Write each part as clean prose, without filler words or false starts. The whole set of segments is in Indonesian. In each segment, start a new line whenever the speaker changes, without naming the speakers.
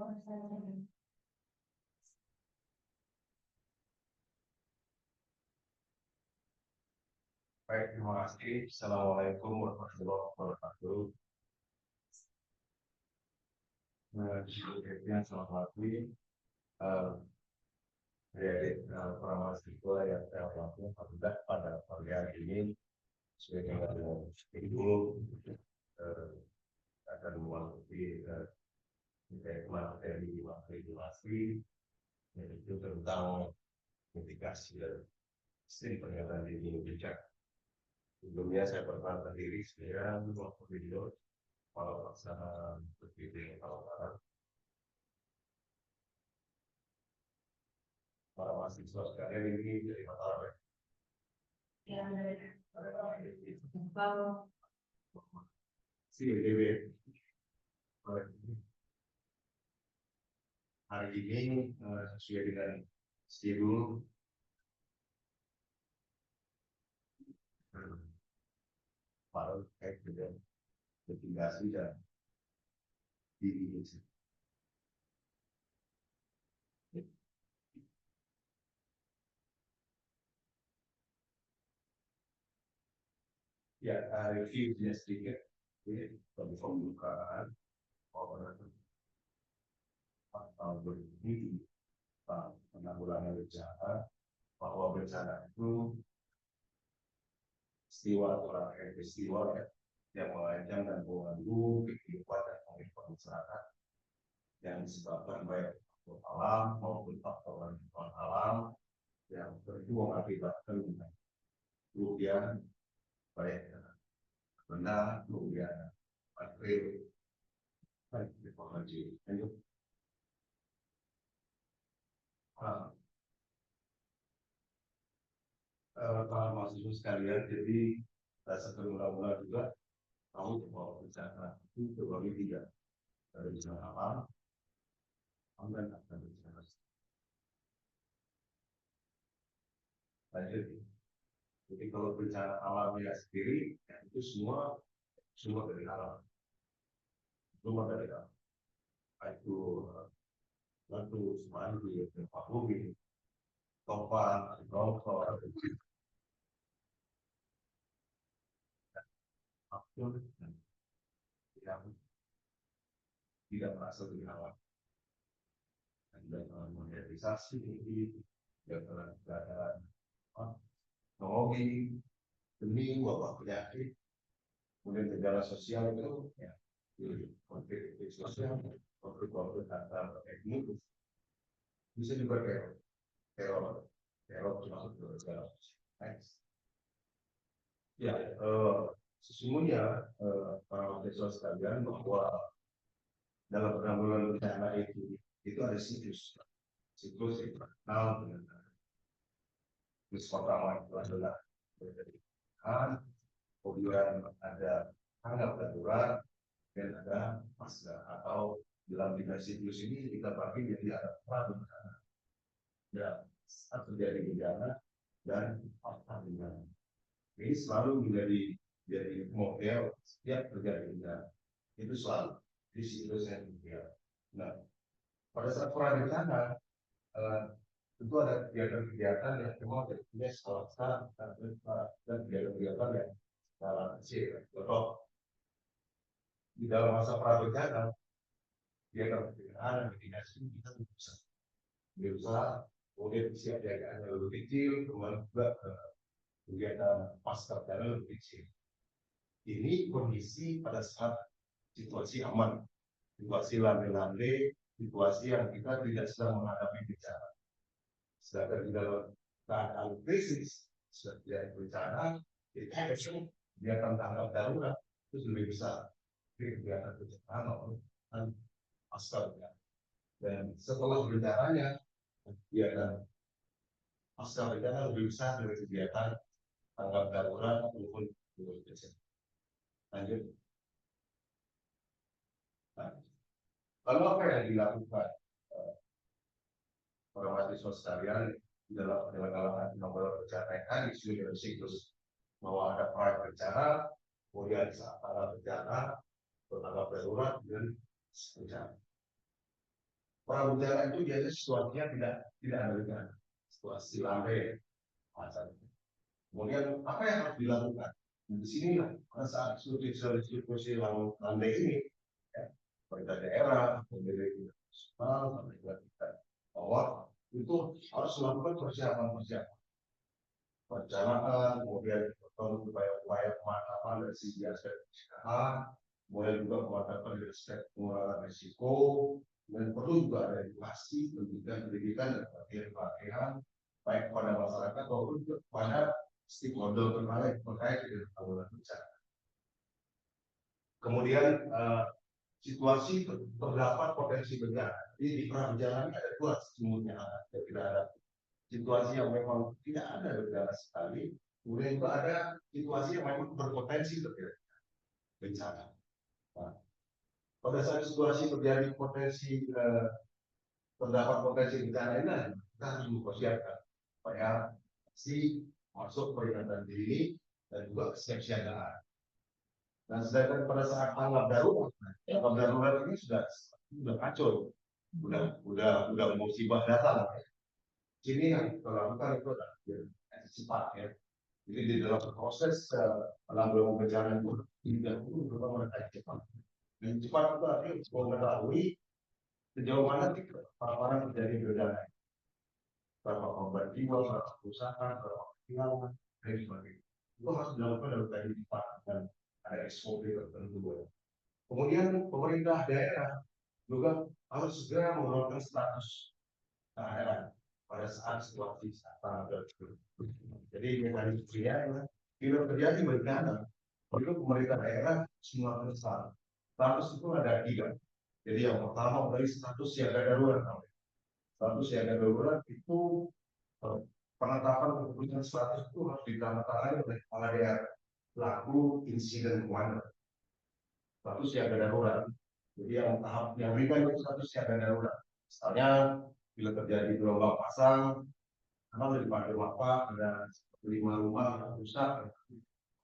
Baik, terima kasih. Assalamualaikum warahmatullahi wabarakatuh. Selamat pagi. Adik para mahasiswa yang saya hormati, alhamdulillah pada pagi hari ini sesuai dengan ibu akan memasuki materi regulasi yaitu tentang mitigasi dan sistem peringatan dini bijak. Sebelumnya saya perkenalkan diri, saya Muhammad Video, Kepala Pelaksana PPD Kalimantan. Para mahasiswa sekalian ini dari Mataram. Ya, kalau hari ini sesuai dengan schedule baru terkait dengan mitigasi dan dini. Ya, reviewnya sedikit. Ini pembukaan tahun 2000 penanggulangan bencana, bahwa bencana itu peristiwa ya, yang mengancam dan mengganggu kehidupan dan komitmen masyarakat yang disebabkan baik faktor alam maupun faktor non alam yang tentu mengakibatkan kerugian baik benda, kerugian material, baik teknologi. Para mahasiswa sekalian, jadi rasa mula-mula juga tahu bahwa bencana itu terbagi tiga, dari bencana alam dan bencana. Lanjut. Jadi kalau bencana alamnya sendiri, ya itu semua dari alam, semua dari alam. Itu batu, semanggi, gempa bumi, topan, longsor, apapun yang tidak berasal dari alam. Dan modernisasi ini, keadaan teknologi, demi wabah penyakit, kemudian gejala sosial itu, ya, konflik sosial, konflik antar etnis, bisa juga teror termasuk gejala sosial. Ya, sesungguhnya para mahasiswa sekalian bahwa dalam penanggulangan bencana itu ada siklus yang terkenal dengan siklus pertama itu adalah pencegahan, kemudian ada tanggap darurat dan ada pasca, atau dalam tiga siklus ini kita bagi jadi ada pra bencana, ya, saat terjadi bencana dan pasca bencana. Ini selalu menjadi model setiap terjadi bencana, itu selalu di siklus yang ideal. Nah, pada saat pra bencana tentu ada kegiatan-kegiatan yang memang punya skala besar dan kegiatan yang skala kecil. Contoh, di dalam masa pra bencana, kegiatan pencegahan dan mitigasi kita bisa kemudian siap jagaannya lebih kecil, kemudian juga kegiatan pasca bencana lebih kecil. Ini kondisi pada saat situasi aman, situasi landai-landai, situasi yang kita tidak sedang menghadapi bencana. Sedangkan di dalam keadaan krisis seperti bencana, itu kegiatan tanggap darurat itu lebih besar dari kegiatan pencegahan maupun pasca bencana. Dan setelah bencananya, kegiatan pasca bencana lebih besar dari kegiatan tanggap darurat maupun bencana. Lanjut. Nah, lalu apa yang dilakukan para mahasiswa sekalian dalam penyelenggaraan penanggulangan bencana yang tadi sudah dari siklus bahwa ada pra bencana, kemudian saat tanggap bencana, tanggap darurat dan bencana. Prabencana itu biasanya situasinya tidak ada bencana, situasi landai macam. Kemudian apa yang harus dilakukan? Di sini pada saat situasi landai ini, ya, pemerintah daerah, pemerintah nasional, pemerintah kita, bahwa itu harus melakukan persiapan-persiapan, perencanaan, kemudian upaya-upaya pemadaman dari segi aspek pencegahan, kemudian juga pemadaman dari aspek pengurangan risiko, dan perlu juga ada edukasi, pendidikan dan pelatihan baik kepada masyarakat maupun kepada stakeholder terkait dengan penanggulangan bencana. Kemudian situasi terdapat potensi bencana. Jadi di prabencana ini ada dua sesungguhnya, tidak ada situasi yang memang tidak ada bencana sekali, kemudian juga ada situasi yang memang berpotensi terjadi bencana. Nah, pada saat situasi terjadi potensi terdapat potensi bencana ini, kita harus mempersiapkan supaya si masuk peringatan dini dan juga kesiapsiagaan. Dan sedangkan pada saat tanggap darurat ini sudah kacau, udah musibah datang. Sini yang kita lakukan itu adalah cepat ya. Jadi di dalam proses penanggulangan bencana itu tidak perlu berupa mereka cepat. Dan cepat itu artinya untuk mengetahui sejauh mana paparan terjadi bencana. Berapa korban jiwa, berapa kerusakan, berapa kehilangan, dan sebagainya. Itu harus dilakukan dalam keadaan cepat dan ada SOP tertentu. Kemudian pemerintah daerah juga harus segera mengeluarkan status keadaan pada saat situasi tanggap darurat. Jadi mekanismenya bila terjadi bencana, itu pemerintah daerah semua besar. Status itu ada tiga. Jadi yang pertama dari status siaga darurat. Status siaga darurat itu penetapan keputusan status itu harus ditandatangani oleh kepala daerah laku insiden commander. Status siaga darurat. Jadi yang tahap yang berikan itu status siaga darurat. Misalnya bila terjadi gelombang pasang, karena dari pada bapak ada 5 rumah yang rusak,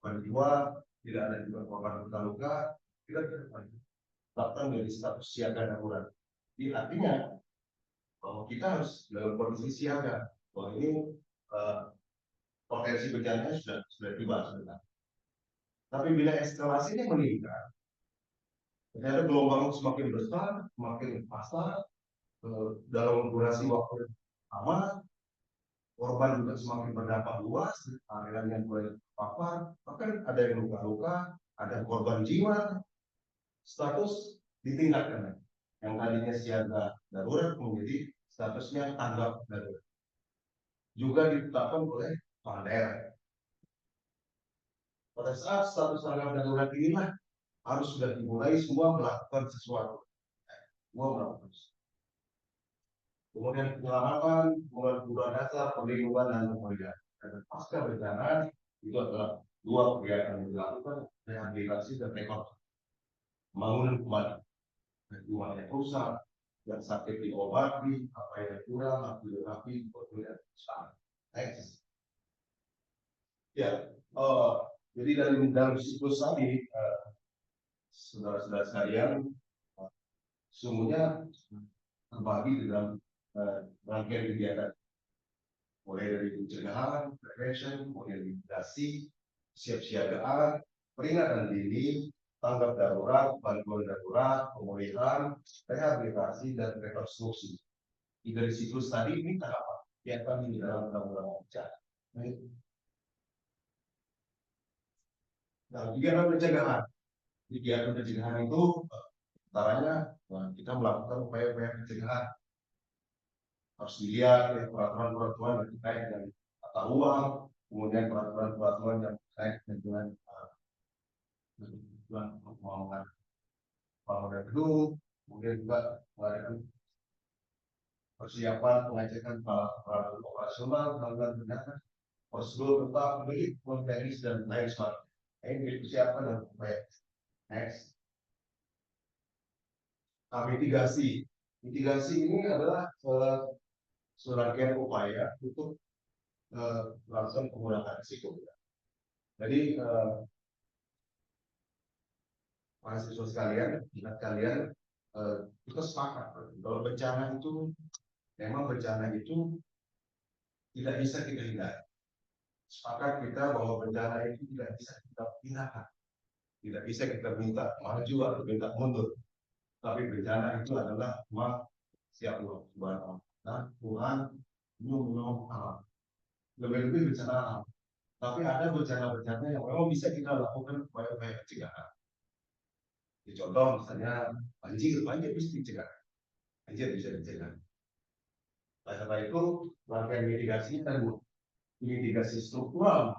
korban jiwa, tidak ada juga korban luka-luka, kita tetapkan menjadi status siaga darurat. Jadi artinya bahwa kita harus dalam kondisi siaga, bahwa ini potensi bencana sudah tiba sebenarnya. Tapi bila eskalasinya meningkat, ternyata gelombang semakin besar, semakin pasang, dalam durasi waktu lama, korban juga semakin berdampak luas, aliran yang mulai terpapar, bahkan ada yang luka-luka, ada korban jiwa, status ditingkatkan. Yang tadinya siaga darurat menjadi statusnya tanggap darurat. Juga ditetapkan oleh kepala daerah. Pada saat status tanggap darurat inilah harus sudah dimulai semua melakukan sesuatu. Kemudian penyelamatan, kemudian dasar, perlindungan dan pemulihan. Dan pasca bencana itu adalah dua kegiatan yang dilakukan, rehabilitasi dan rekonstruksi. Bangunan kembali, rumah yang rusak, yang sakit diobati, apa yang kurang, rapi, kemudian sangat. Next. Ya, jadi dalam siklus tadi, saudara-saudara sekalian, sesungguhnya terbagi dalam rangkaian kegiatan, mulai dari pencegahan, prevention, kemudian mitigasi, siapsiagaan, peringatan dini, tanggap darurat, bantuan darurat, pemulihan, rehabilitasi, dan rekonstruksi. Dari siklus tadi ini apa? Kegiatan di dalam penanggulangan bencana. Nah, kegiatan pencegahan. Kegiatan pencegahan itu antaranya kita melakukan upaya-upaya pencegahan. Harus dilihat ya, peraturan-peraturan yang terkait dengan tata ruang, kemudian peraturan-peraturan yang terkait dengan bangunan gedung, kemudian juga mengadakan persiapan pengecekan peralatan operasional, penanggulangan bencana, prosedur tentang pemilik, teknis dan lain sebagainya. Ini dipersiapkan dalam upaya. Next. Nah, mitigasi. Mitigasi ini adalah serangkaian upaya untuk melakukan pengurangan risiko. Jadi mahasiswa sekalian, ingat kalian kita sepakat kalau bencana itu memang bencana itu tidak bisa kita hindari. Sepakat kita bahwa bencana itu tidak bisa kita pindahkan, tidak bisa kita minta maju atau minta mundur. Tapi bencana itu adalah siap Allah Subhanahu wa Ta'ala, Tuhan menolong alam. Lebih-lebih bencana alam. Tapi ada bencana-bencana yang memang bisa kita lakukan upaya-upaya pencegahan. Contoh misalnya banjir bisa dicegah. Banjir bisa dicegah. Karena itu rangkaian mitigasi kan mitigasi struktural,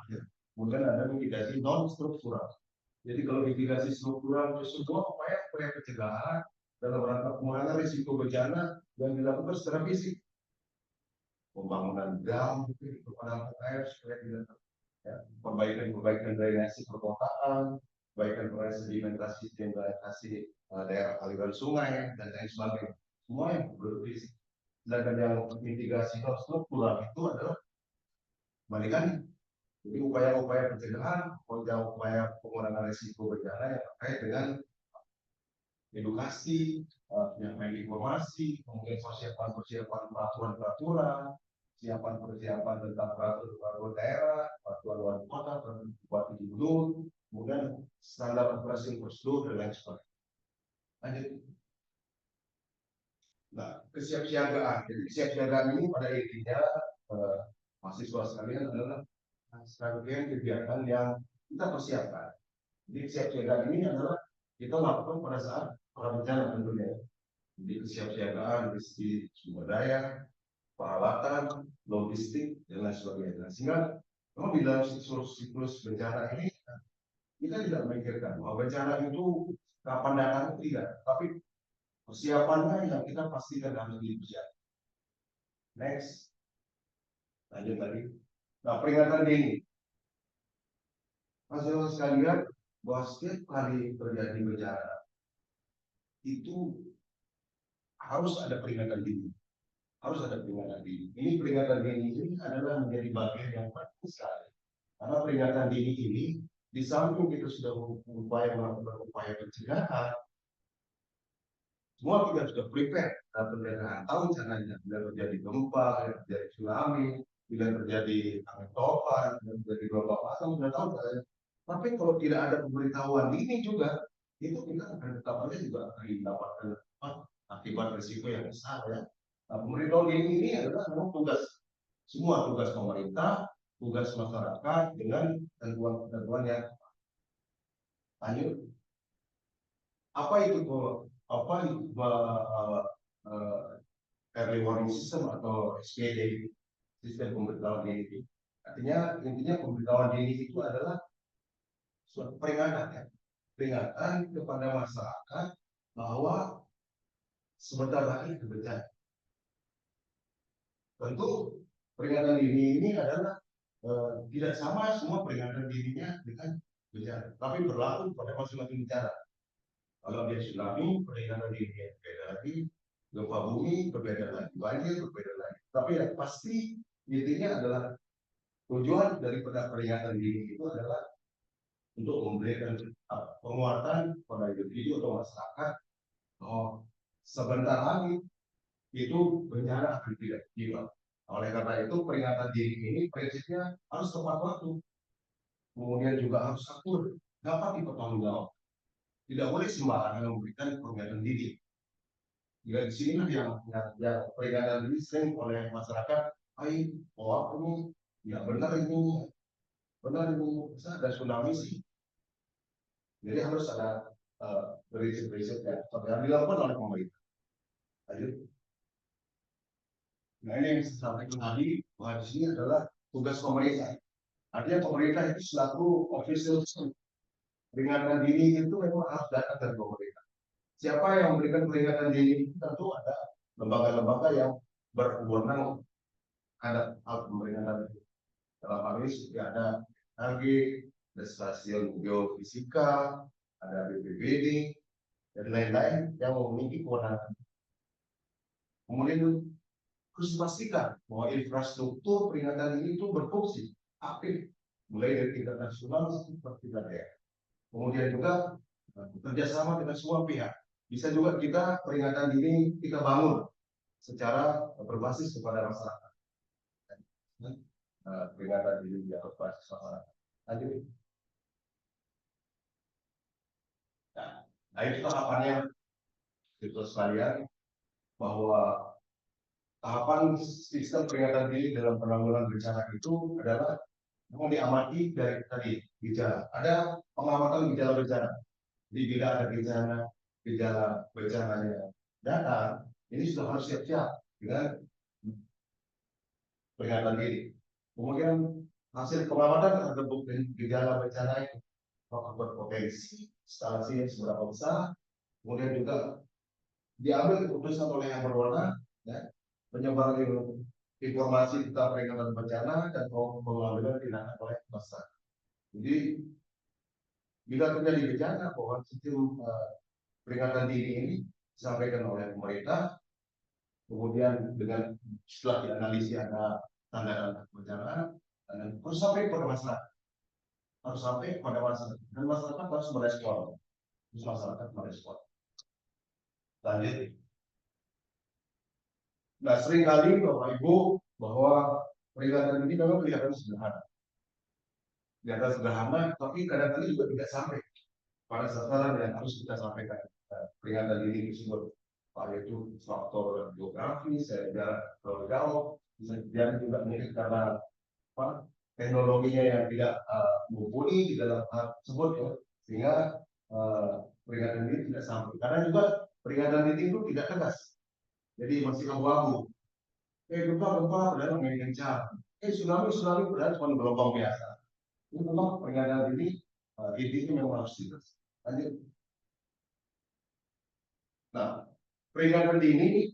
kemudian ada mitigasi non struktural. Jadi kalau mitigasi struktural itu semua upaya pencegahan dalam rangka pengurangan risiko bencana yang dilakukan secara fisik, pembangunan dam untuk penampungan air supaya tidak perbaikan drainase perkotaan, perbaikan sedimentasi daerah aliran sungai dan lain sebagainya. Semua yang berfisik. Sedangkan yang mitigasi non struktural itu adalah kebalikannya. Jadi upaya-upaya pencegahan, upaya pengurangan risiko bencana yang terkait dengan edukasi, penyampaian informasi, kemudian persiapan peraturan, persiapan tentang peraturan daerah, peraturan wali kota, bupati gubernur, kemudian standar operasi prosedur dan lain sebagainya. Lanjut. Nah, kesiapsiagaan. Jadi kesiapsiagaan ini pada intinya mahasiswa sekalian adalah serangkaian kegiatan yang kita persiapkan. Jadi kesiapsiagaan ini adalah kita lakukan pada saat bencana tentunya. Jadi kesiapsiagaan dari segi sumber daya, peralatan, logistik, dan lain sebagainya. Sehingga memang di dalam siklus bencana ini kita tidak memikirkan bahwa bencana itu kapan datang tidak, tapi persiapannya yang kita pastikan harus dipersiapkan. Next, lanjut lagi. Nah, peringatan dini. Masalah sekalian, bahwa setiap kali terjadi bencana itu harus ada peringatan dini. Harus ada peringatan dini. Ini peringatan dini ini adalah menjadi bagian yang penting sekali. Karena peringatan dini ini, di samping kita sudah melakukan upaya pencegahan, semua kita sudah prepare pencegahan. Tahu caranya, bila terjadi gempa, bila terjadi tsunami, bila terjadi angin topan, bila terjadi gelombang pasang, sudah tahu caranya. Tapi kalau tidak ada pemberitahuan dini juga, itu kita akan tetap aja juga akan mendapatkan akibat risiko yang besar ya. Nah, pemberitahuan dini ini adalah memang semua tugas pemerintah, tugas masyarakat dengan ketentuan yang lanjut. Apa itu early warning system atau SPD, sistem pemberitahuan dini? Artinya intinya pemberitahuan dini itu adalah suatu peringatan ya, peringatan kepada masyarakat bahwa sebentar lagi ada bencana. Tentu peringatan dini ini adalah tidak sama semua peringatan dininya dengan bencana, tapi berlaku pada masing-masing bencana. Kalau dia tsunami, peringatan dininya berbeda lagi, gempa bumi berbeda lagi, banjir berbeda lagi. Tapi yang pasti intinya adalah tujuan daripada peringatan dini itu adalah untuk memberikan penguatan pada individu atau masyarakat bahwa sebentar lagi itu bencana akan tidak tiba. Oleh karena itu peringatan dini ini prinsipnya harus tepat waktu, kemudian juga harus akur, dapat dipertanggungjawabkan. Tidak boleh sembarangan memberikan peringatan dini. Jika di sini yang peringatan dini sering oleh masyarakat, ini ya benar ini bisa ada tsunami sih. Jadi harus ada prinsip-prinsip yang dilakukan oleh pemerintah. Lanjut. Nah ini yang saya sampaikan tadi bahwa di sini adalah tugas pemerintah. Artinya pemerintah itu selaku official peringatan dini itu memang harus datang dari pemerintah. Siapa yang memberikan peringatan dini itu tentu ada lembaga-lembaga yang berwenang ada peringatan dini. Dalam hal ini ada AG, ada stasiun geofisika, ada BPBD, dan lain-lain yang memiliki kewenangan. Kemudian harus dipastikan bahwa infrastruktur peringatan ini itu berfungsi aktif, mulai dari tingkat nasional sampai tingkat daerah. Kemudian juga bekerjasama dengan semua pihak, Bisa juga kita peringatan dini kita bangun secara berbasis kepada masyarakat. Peringatan dini yang berbasis masyarakat. Lanjut. Nah, itu tahapannya, itu sekalian, bahwa tahapan sistem peringatan dini dalam penanggulangan bencana itu adalah yang diamati dari tadi gejala. Ada pengamatan gejala bencana. Jadi bila ada gejala bencananya datang, ini sudah harus siap-siap dengan peringatan dini. Kemudian hasil pengamatan terhadap gejala bencana itu berpotensi, instalasi seberapa besar, kemudian juga diambil keputusan oleh yang berwenang, ya, menyebarkan informasi tentang peringatan bencana dan pengambilan tindakan oleh masyarakat. Jadi bila terjadi bencana, bahwa sistem peringatan dini ini disampaikan oleh pemerintah, kemudian dengan setelah dianalisis ada tanda-tanda bencana, dan harus sampai kepada masyarakat, dan masyarakat harus merespon, Lanjut. Nah, seringkali Bapak Ibu bahwa peringatan ini memang kelihatan sederhana, tapi kadang-kadang juga tidak sampai pada sasaran yang harus kita sampaikan. Peringatan dini tersebut, yaitu faktor geografi, jarak terlalu jauh, bisa jadi juga mungkin karena teknologinya yang tidak mumpuni di dalam hal tersebut, ya, sehingga peringatan dini tidak sampai. Karena juga peringatan dini itu tidak tegas, jadi masih abu-abu. Gempa padahal nggak kencang. Tsunami padahal cuma gelombang biasa. Ini memang peringatan dini intinya memang harus tegas. Lanjut. Nah, peringatan dini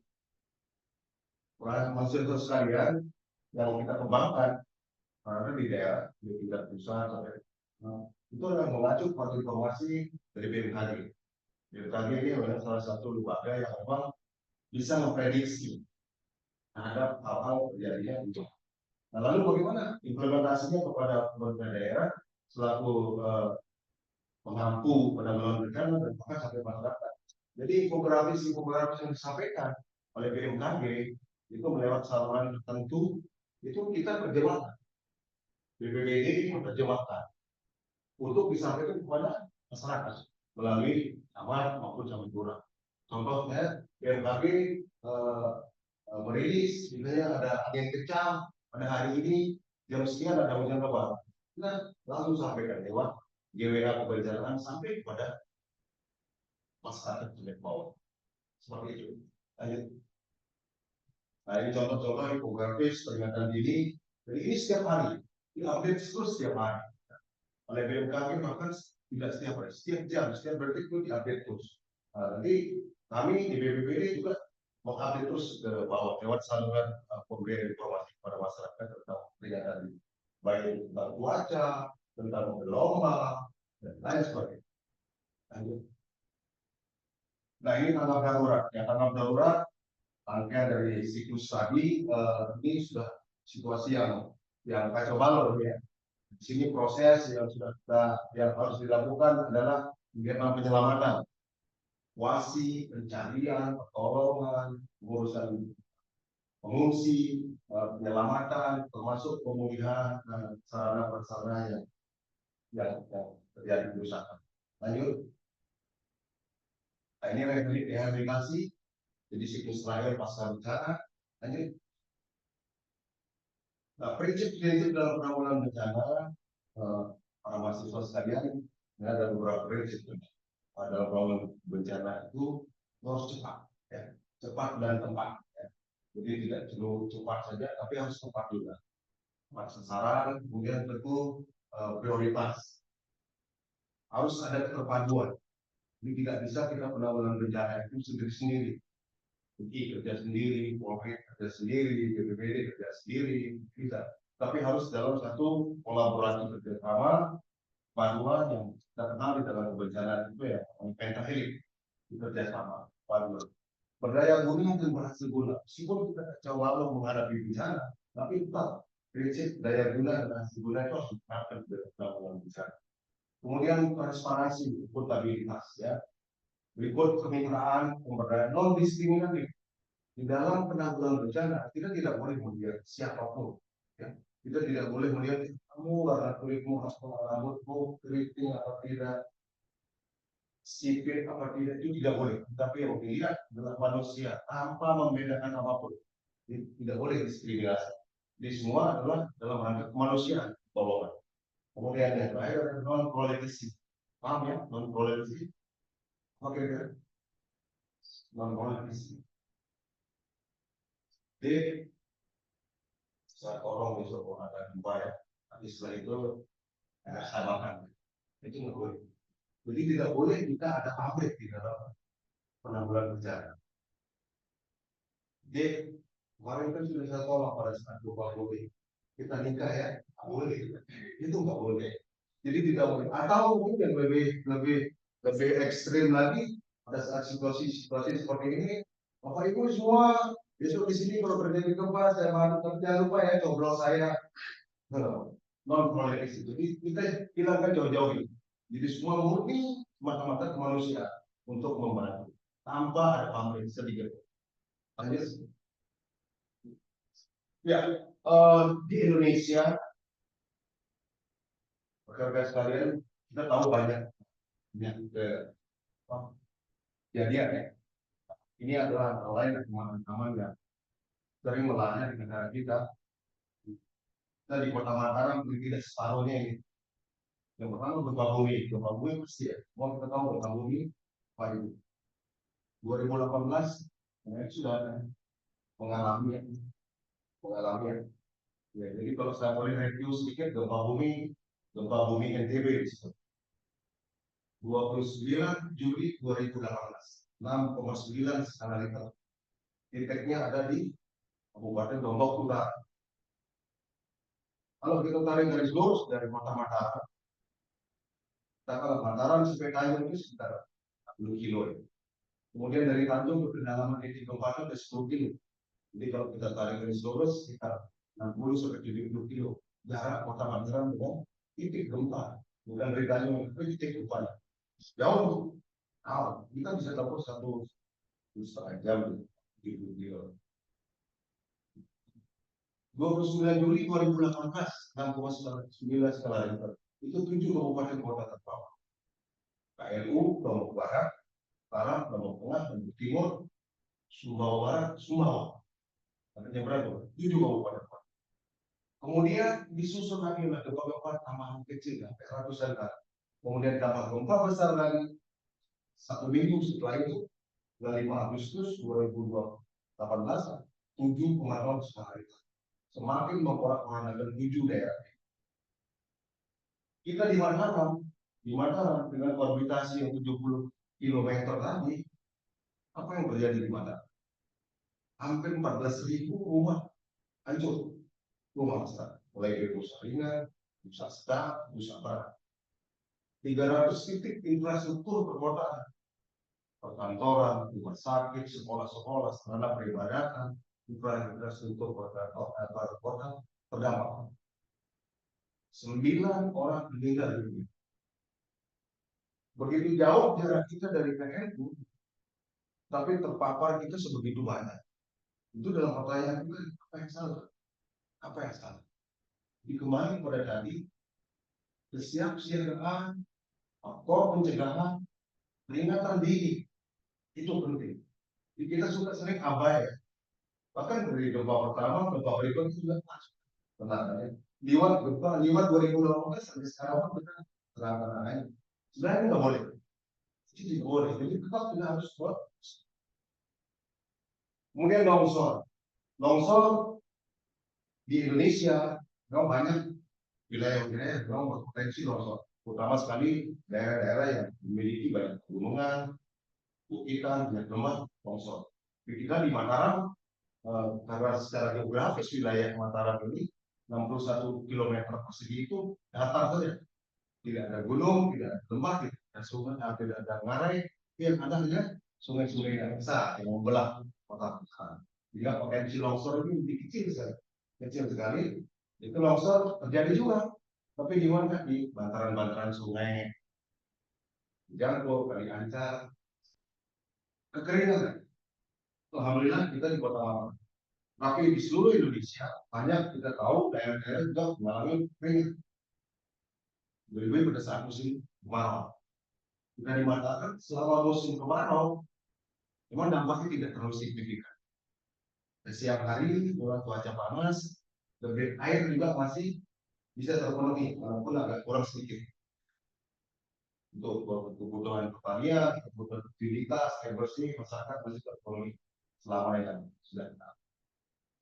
mahasiswa sekalian yang kita kembangkan karena di daerah di tingkat pusat itu adalah mengacu pada informasi dari BMKG. BMKG ini adalah salah satu lembaga yang memang bisa memprediksi terhadap hal-hal terjadinya itu. Nah, lalu bagaimana implementasinya kepada pemerintah daerah selaku pengampu penanggulangan bencana dan bahkan sampai masyarakat. Jadi infografis yang disampaikan oleh BMKG itu melewat saluran tertentu, itu kita terjemahkan. BPBD ini menerjemahkan untuk disampaikan kepada masyarakat melalui camat maupun camat lurah. Contohnya BMKG merilis, misalnya ada angin kencang pada hari ini jam sekian ada hujan lebat. Nah, langsung sampaikan lewat GWA kebencanaan sampai kepada masyarakat di bawah. Seperti itu. Lanjut. Nah, ini contoh-contoh infografis peringatan dini. Jadi ini setiap hari, ini update terus setiap hari. Oleh BMKG bahkan tidak setiap hari, setiap jam, setiap detik itu diupdate terus. Nah, nanti kami di BPBD juga mengupdate terus ke bawah lewat saluran pemberian informasi kepada masyarakat tentang peringatan dini, baik tentang cuaca, tentang gelombang, dan lain sebagainya. Lanjut. Nah, ini tanggap darurat. Ya, tanggap darurat rangkaian dari siklus tadi ini sudah situasi yang kacau balau, ya. Di sini proses yang harus dilakukan adalah kegiatan penyelamatan, wasi, pencarian, pertolongan, pengurusan pengungsi, penyelamatan, termasuk pemulihan sarana prasarana yang terjadi kerusakan. Lanjut. Nah, ini rehabilitasi, jadi siklus terakhir pasca bencana. Lanjut. Nah, prinsip-prinsip dalam penanggulangan bencana para mahasiswa sekalian, ini ada beberapa prinsip. Dalam penanggulangan bencana itu harus cepat, ya, cepat dan tepat. Ya. Jadi tidak perlu cepat saja, tapi harus tepat juga. Tepat sasaran, kemudian tentu prioritas. Harus ada keterpaduan. Jadi tidak bisa kita penanggulangan bencana itu sendiri-sendiri. Jadi kerja sendiri, Polri kerja sendiri, BPBD kerja sendiri, tidak. Tapi harus dalam satu kolaborasi kerjasama, paduan yang kita kenal di dalam kebencanaan itu ya, pentahelik, kerjasama, paduan. Berdaya guna dan berhasil guna. Meskipun kita jauh lalu menghadapi bencana, tapi tetap prinsip daya guna dan hasil guna itu harus diterapkan dalam penanggulangan bencana. Kemudian transparansi, akuntabilitas, ya. Berikut kemitraan pemberdayaan non diskriminatif. Di dalam penanggulangan bencana kita tidak boleh melihat siapapun, ya. Kita tidak boleh melihat kamu warna kulitmu, rambutmu keriting apa tidak, sipil apa tidak, itu tidak boleh. Tapi yang dilihat adalah manusia tanpa membedakan apapun. Tidak boleh diskriminasi. Di semua adalah dalam rangka kemanusiaan golongan. Kemudian yang terakhir adalah non politisasi. Paham ya, non politisasi? Oke, non politisasi. Di saat orang besok ada dua ya, tapi setelah itu samakan. Itu nggak boleh. Jadi tidak boleh kita ada pabrik di dalam penanggulangan bencana. Jadi kemarin kan sudah saya tolak pada saat boleh kita nikah ya, nggak boleh. Itu nggak boleh. Jadi tidak boleh. Atau mungkin yang lebih ekstrim lagi pada saat situasi seperti ini, Bapak Ibu semua besok di sini kalau terjadi gempa saya bantu, tapi jangan lupa ya cobrol saya non politis. Jadi kita hilangkan jauh-jauh ini. Jadi semua murni mata-mata kemanusiaan untuk membantu tanpa ada pamrih sedikit. Lanjut. Ya, di Indonesia, rekan-rekan sekalian, kita tahu banyak kejadian ya. Ini adalah hal lain teman-teman yang sering melanda di negara kita. Kita di Kota Mataram tidak separuhnya ini. Yang pertama gempa bumi pasti ya. Mau kita tahu gempa bumi apa itu? 2018 sudah mengalami ya. Ya, jadi kalau saya boleh review sedikit gempa bumi NTB di situ. 29 Juli 2018, 6,9 skala Richter. Titiknya ada di Kabupaten Lombok Utara. Kalau kita tarik garis lurus dari Kota Mataram, Mataram sampai Tanjung itu sekitar 10 kilo ya. Kemudian dari Tanjung ke kedalaman titik gempa itu ada 10 kilo. Jadi kalau kita tarik garis lurus sekitar 60 sampai 70 kilo jarak Kota Mataram dengan titik gempa. Bukan dari Tanjung ke titik gempa. Jauh, kita bisa tempuh 1,5 jam di 29 Juli 2018, 6,9 skala Richter. Itu 7 kabupaten kota terdampak. KLU, Lombok Barat, Lombok Tengah, Lombok Timur, Sumbawa Barat, Sumbawa. Artinya berapa? 7 kabupaten kota. Kemudian disusul lagi oleh gempa-gempa tambahan kecil, sampai ratusan kali. Kemudian tambah gempa besar lagi 1 minggu setelah itu, 5 Agustus 2018, 7,0 skala Richter. Semakin memporak-porandakan 7 daerah. Kita di Mataram dengan orbitasi yang 70 km tadi, apa yang terjadi di Mataram? Hampir 14.000 rumah hancur. Rumah besar, mulai dari Nusa Ringan, Nusa Seta, Nusa Barat. 300 titik infrastruktur perkotaan, perkantoran, rumah sakit, sekolah-sekolah, sarana peribadatan, infrastruktur kota terdampak. 9 orang meninggal dunia. Begitu jauh jarak kita dari PNU, tapi terpapar kita sebegitu banyak. Itu dalam pertanyaan kita, apa yang salah? Apa yang salah? Di kemarin pada tadi, kesiapsiagaan, faktor pencegahan, peringatan dini, itu penting. Jadi kita suka sering abai. Bahkan dari gempa pertama, gempa berikutnya sudah masuk. Tenang, liwat 2018 sampai sekarang kita terang-terangan. Sebenarnya nggak boleh. Itu tidak boleh. Jadi tetap kita harus buat. Kemudian longsor di Indonesia memang banyak wilayah-wilayah yang berpotensi longsor, terutama sekali daerah-daerah yang memiliki banyak pegunungan, bukit-bukitan, dan lemah longsor. Kita di Mataram, karena secara geografis wilayah Mataram ini 61 km persegi itu datar saja, tidak ada gunung, tidak ada lembah, tidak ada sungai, tidak ada ngarai, yang ada hanya sungai-sungai yang besar yang membelah kota besar. Jika potensi longsor ini lebih kecil sekali, itu longsor terjadi juga. Tapi di mana? Di bantaran-bantaran sungai, Jangkau, Kali Ancar, kekeringan. Alhamdulillah kita di Kota Malang. Tapi di seluruh Indonesia banyak kita tahu daerah-daerah juga mengalami kekeringan. Lebih pada saat musim kemarau. Kita dimatakan selama musim kemarau, memang dampaknya tidak terlalu signifikan. Siang hari, cuaca panas, debit air juga masih bisa terpenuhi, walaupun agak kurang sedikit. Untuk kebutuhan pertanian, kebutuhan utilitas, air bersih, masyarakat masih terpenuhi selama yang sudah kita.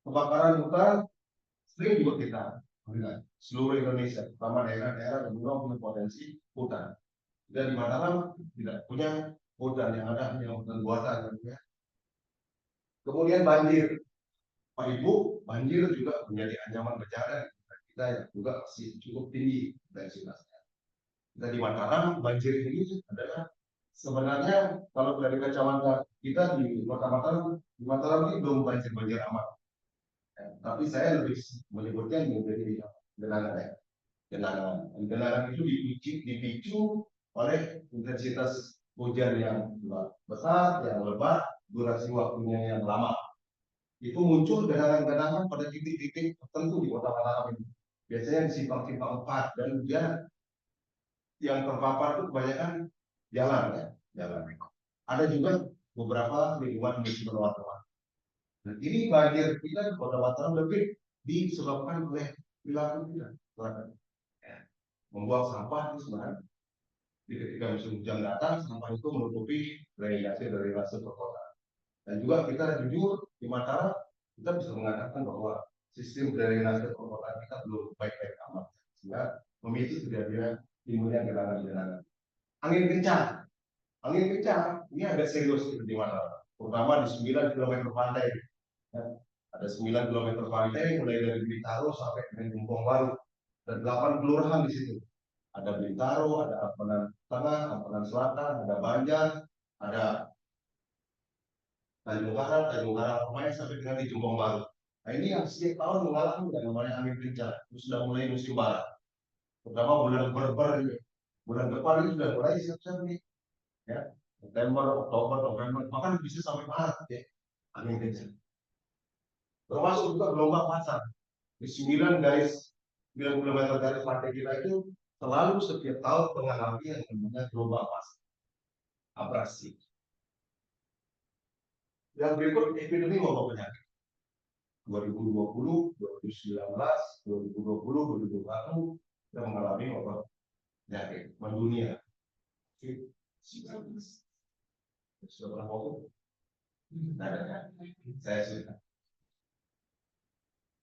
Kebakaran hutan sering juga kita melihat seluruh Indonesia, terutama daerah-daerah yang belum punya potensi hutan. Dan di Mataram tidak punya hutan, yang ada hanya hutan buatan. Ya. Kemudian banjir, Pak Ibu, banjir juga menjadi ancaman bencana kita yang juga masih cukup tinggi intensitasnya. Kita di Mataram, banjir ini adalah sebenarnya kalau dari kacamata kita di Kota Mataram, di Mataram ini belum banjir amat. Ya, tapi saya lebih menyebutnya menjadi genangan ya. Genangan itu dipicu oleh intensitas hujan yang besar, yang lebat, durasi waktunya yang lama. Itu muncul genangan-genangan pada titik-titik tertentu di Kota Mataram ini. Biasanya di simpang-simpang 4 dan hujan yang terpapar itu kebanyakan jalan ya, jalan. Ada juga beberapa lingkungan municipal Mataram. Dan ini banjir kita di Kota Mataram lebih disebabkan oleh perilaku kita. Membuang sampah itu sebenarnya ketika musim hujan datang, sampah itu menutupi drainase perkotaan. Dan juga kita jujur di Mataram kita bisa mengatakan bahwa sistem drainase perkotaan kita belum baik-baik amat, sehingga memicu terjadinya timbulnya genangan-genangan. Angin kencang ini agak serius di Mataram, terutama di 9 km pantai. Ya, ada 9 km pantai mulai dari Bintaro sampai dengan Jumpong Baru dan 8 kelurahan di situ. Ada Bintaro, ada Ampenan Tengah, Ampenan Selatan, ada Banjar, ada Tanjung Karang Permai sampai dengan di Jumpong Baru. Nah ini yang setiap tahun mengalami yang namanya angin kencang. Itu sudah mulai musim barat. Terutama bulan Oktober ini. Bulan depan ini sudah mulai siap-siap nih. Ya, September, Oktober, November, bahkan bisa sampai Maret ya. Angin kencang. Termasuk juga gelombang pasang. Di 9 km garis pantai kita itu selalu setiap tahun mengalami yang namanya gelombang pasang. Abrasi. Yang berikut epidemi wabah penyakit. 2020, 2019, 2020, 2021 kita mengalami wabah penyakit mendunia. Sudah pernah COVID? Saya sudah.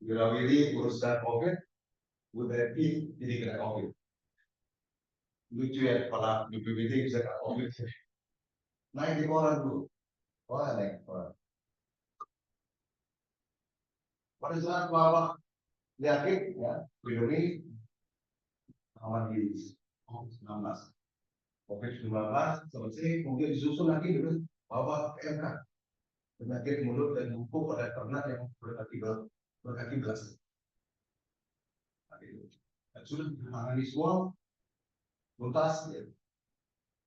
Wirawiri urusan COVID, udah jadi kena COVID. Lucu ya, kepala BPBD bisa kena COVID. Naik di koran dulu. Wah, naik koran. Pada saat wabah penyakit, ya, epidemi aman di COVID-19. COVID-19 selesai, kemudian disusul lagi dengan wabah PMK, penyakit mulut dan kuku pada ternak yang berkaki belas. Dan sudah ditangani semua tuntas. Ya.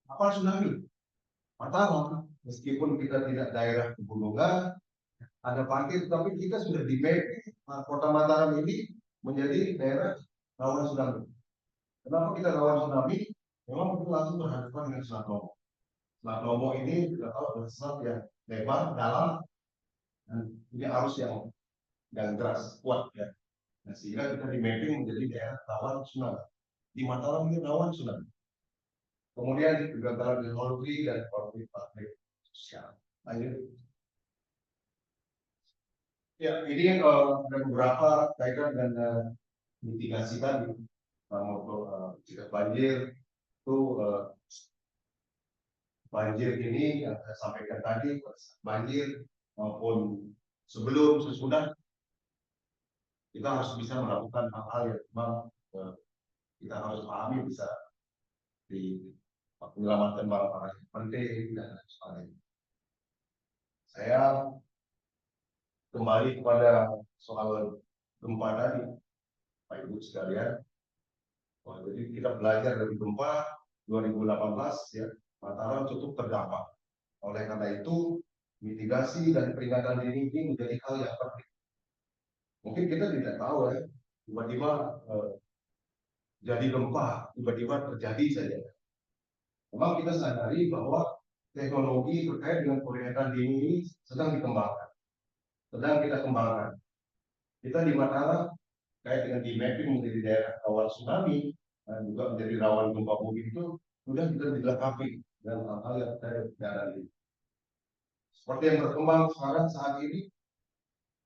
Apa tsunami? Mataram, meskipun kita tidak daerah pegunungan, ada pantai, tapi kita sudah di Kota Mataram ini menjadi daerah rawan tsunami. Kenapa kita rawan tsunami? Memang kita langsung berhadapan dengan Selat Lombok. Selat Lombok ini kita tahu adalah selat yang lebar, dalam, dan punya arus yang deras, kuat ya. Nah, sehingga kita di mapping menjadi daerah rawan tsunami. Di Mataram ini rawan tsunami. Kemudian kegagalan teknologi dan konflik sosial. Lanjut. Ya, ini ada beberapa kaitan dengan mitigasi tadi. Jika banjir itu banjir ini yang saya sampaikan tadi, banjir maupun sebelum sesudah kita harus bisa melakukan hal-hal yang memang kita harus pahami bisa di menyelamatkan barang-barang penting dan sebagainya. Saya kembali kepada soal gempa tadi, Pak Ibu sekalian. Jadi kita belajar dari gempa 2018 ya, Mataram cukup terdampak. Oleh karena itu, mitigasi dan peringatan dini ini menjadi hal yang penting. Mungkin kita tidak tahu ya, tiba-tiba jadi gempa, tiba-tiba terjadi saja. Memang kita sadari bahwa teknologi terkait dengan peringatan dini ini sedang dikembangkan, sedang kita kembangkan. Kita di Mataram terkait dengan di mapping menjadi daerah rawan tsunami dan juga menjadi rawan gempa bumi itu sudah kita dilengkapi dengan hal-hal yang terkait dengan ini. Seperti yang berkembang sekarang saat ini,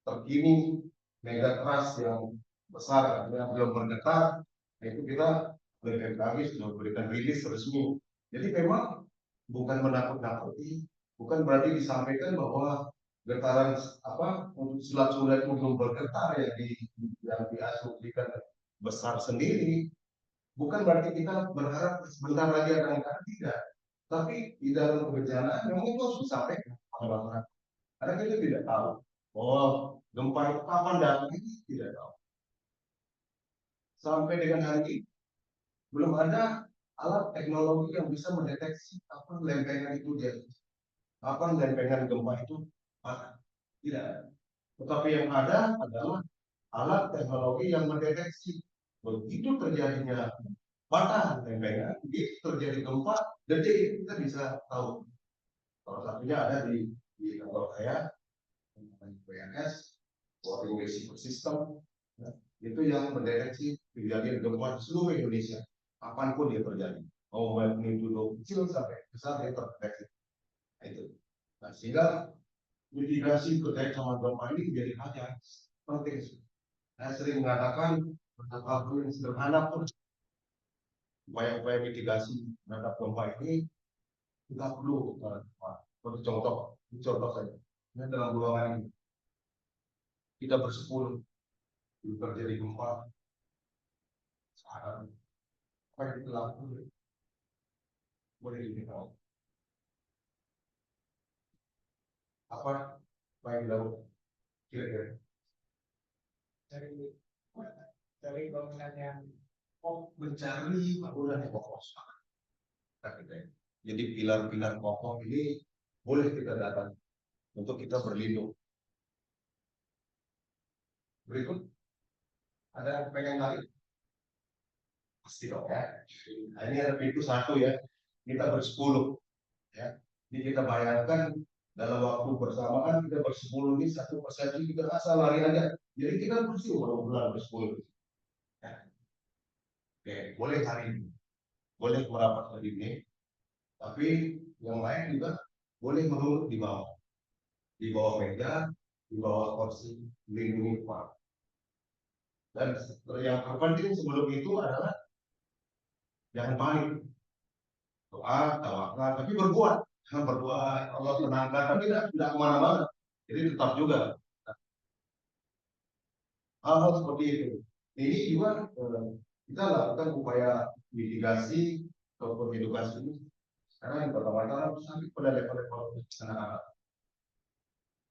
terkini megatrust yang besar yang belum bergetar, itu kita BMKG sudah memberikan rilis resmi. Jadi memang bukan menakut-nakuti, bukan berarti disampaikan bahwa getaran untuk Selat Sunda itu belum bergetar ya yang diasumsikan besar sendiri. Bukan berarti kita berharap sebentar lagi akan ada, tidak. Tapi di dalam kebencanaan memang itu harus disampaikan kepada masyarakat. Karena kita tidak tahu bahwa gempa itu kapan datang, itu tidak tahu. Sampai dengan hari ini belum ada alat teknologi yang bisa mendeteksi kapan lempengan itu dia, kapan lempengan gempa itu patah. Tidak ada. Tetapi yang ada adalah alat teknologi yang mendeteksi begitu terjadinya patah lempengan, begitu terjadi gempa, detik kita bisa tahu. Salah satunya ada di kantor saya, PNS, Warning Resiko System, ya, itu yang mendeteksi kejadian gempa di seluruh Indonesia, kapanpun dia terjadi, mau magnitudo kecil sampai besar dia terdeteksi. Nah, itu. Nah, sehingga mitigasi terkait sama gempa ini menjadi hal yang penting. Saya sering mengatakan hal yang sederhana pun upaya-upaya mitigasi terhadap gempa ini kita perlu contoh saja. Ini dalam ruangan ini kita bersepuluh terjadi gempa sekarang apa yang kita lakukan boleh diberitahu apa yang dilakukan kira-kira cari cari bangunan yang mencari bangunan yang kokoh. Jadi pilar-pilar kokoh ini boleh kita datang untuk kita berlindung. Berikut ada pengen lari pasti dong ya. Nah, ini ada pintu satu ya, kita bersepuluh ya. Jadi kita bayangkan dalam waktu bersamaan kita bersepuluh ini satu persepsi kita asal lari aja. Jadi kita bersih bulan bersepuluh. Ya. Oke, boleh hari ini, boleh merapat hari ini, tapi yang lain juga boleh menurut di bawah meja, di bawah kursi, melindungi kepala. Dan yang terpenting sebelum itu adalah jangan panik, doa, tawakal, tapi berbuat. Berbuat, Allah tenangkan, tapi tidak kemana-mana. Jadi tetap juga hal-hal seperti itu. Ini juga kita lakukan upaya mitigasi ataupun edukasi ini. Karena yang pertama-tama sampai pada level-level anak-anak.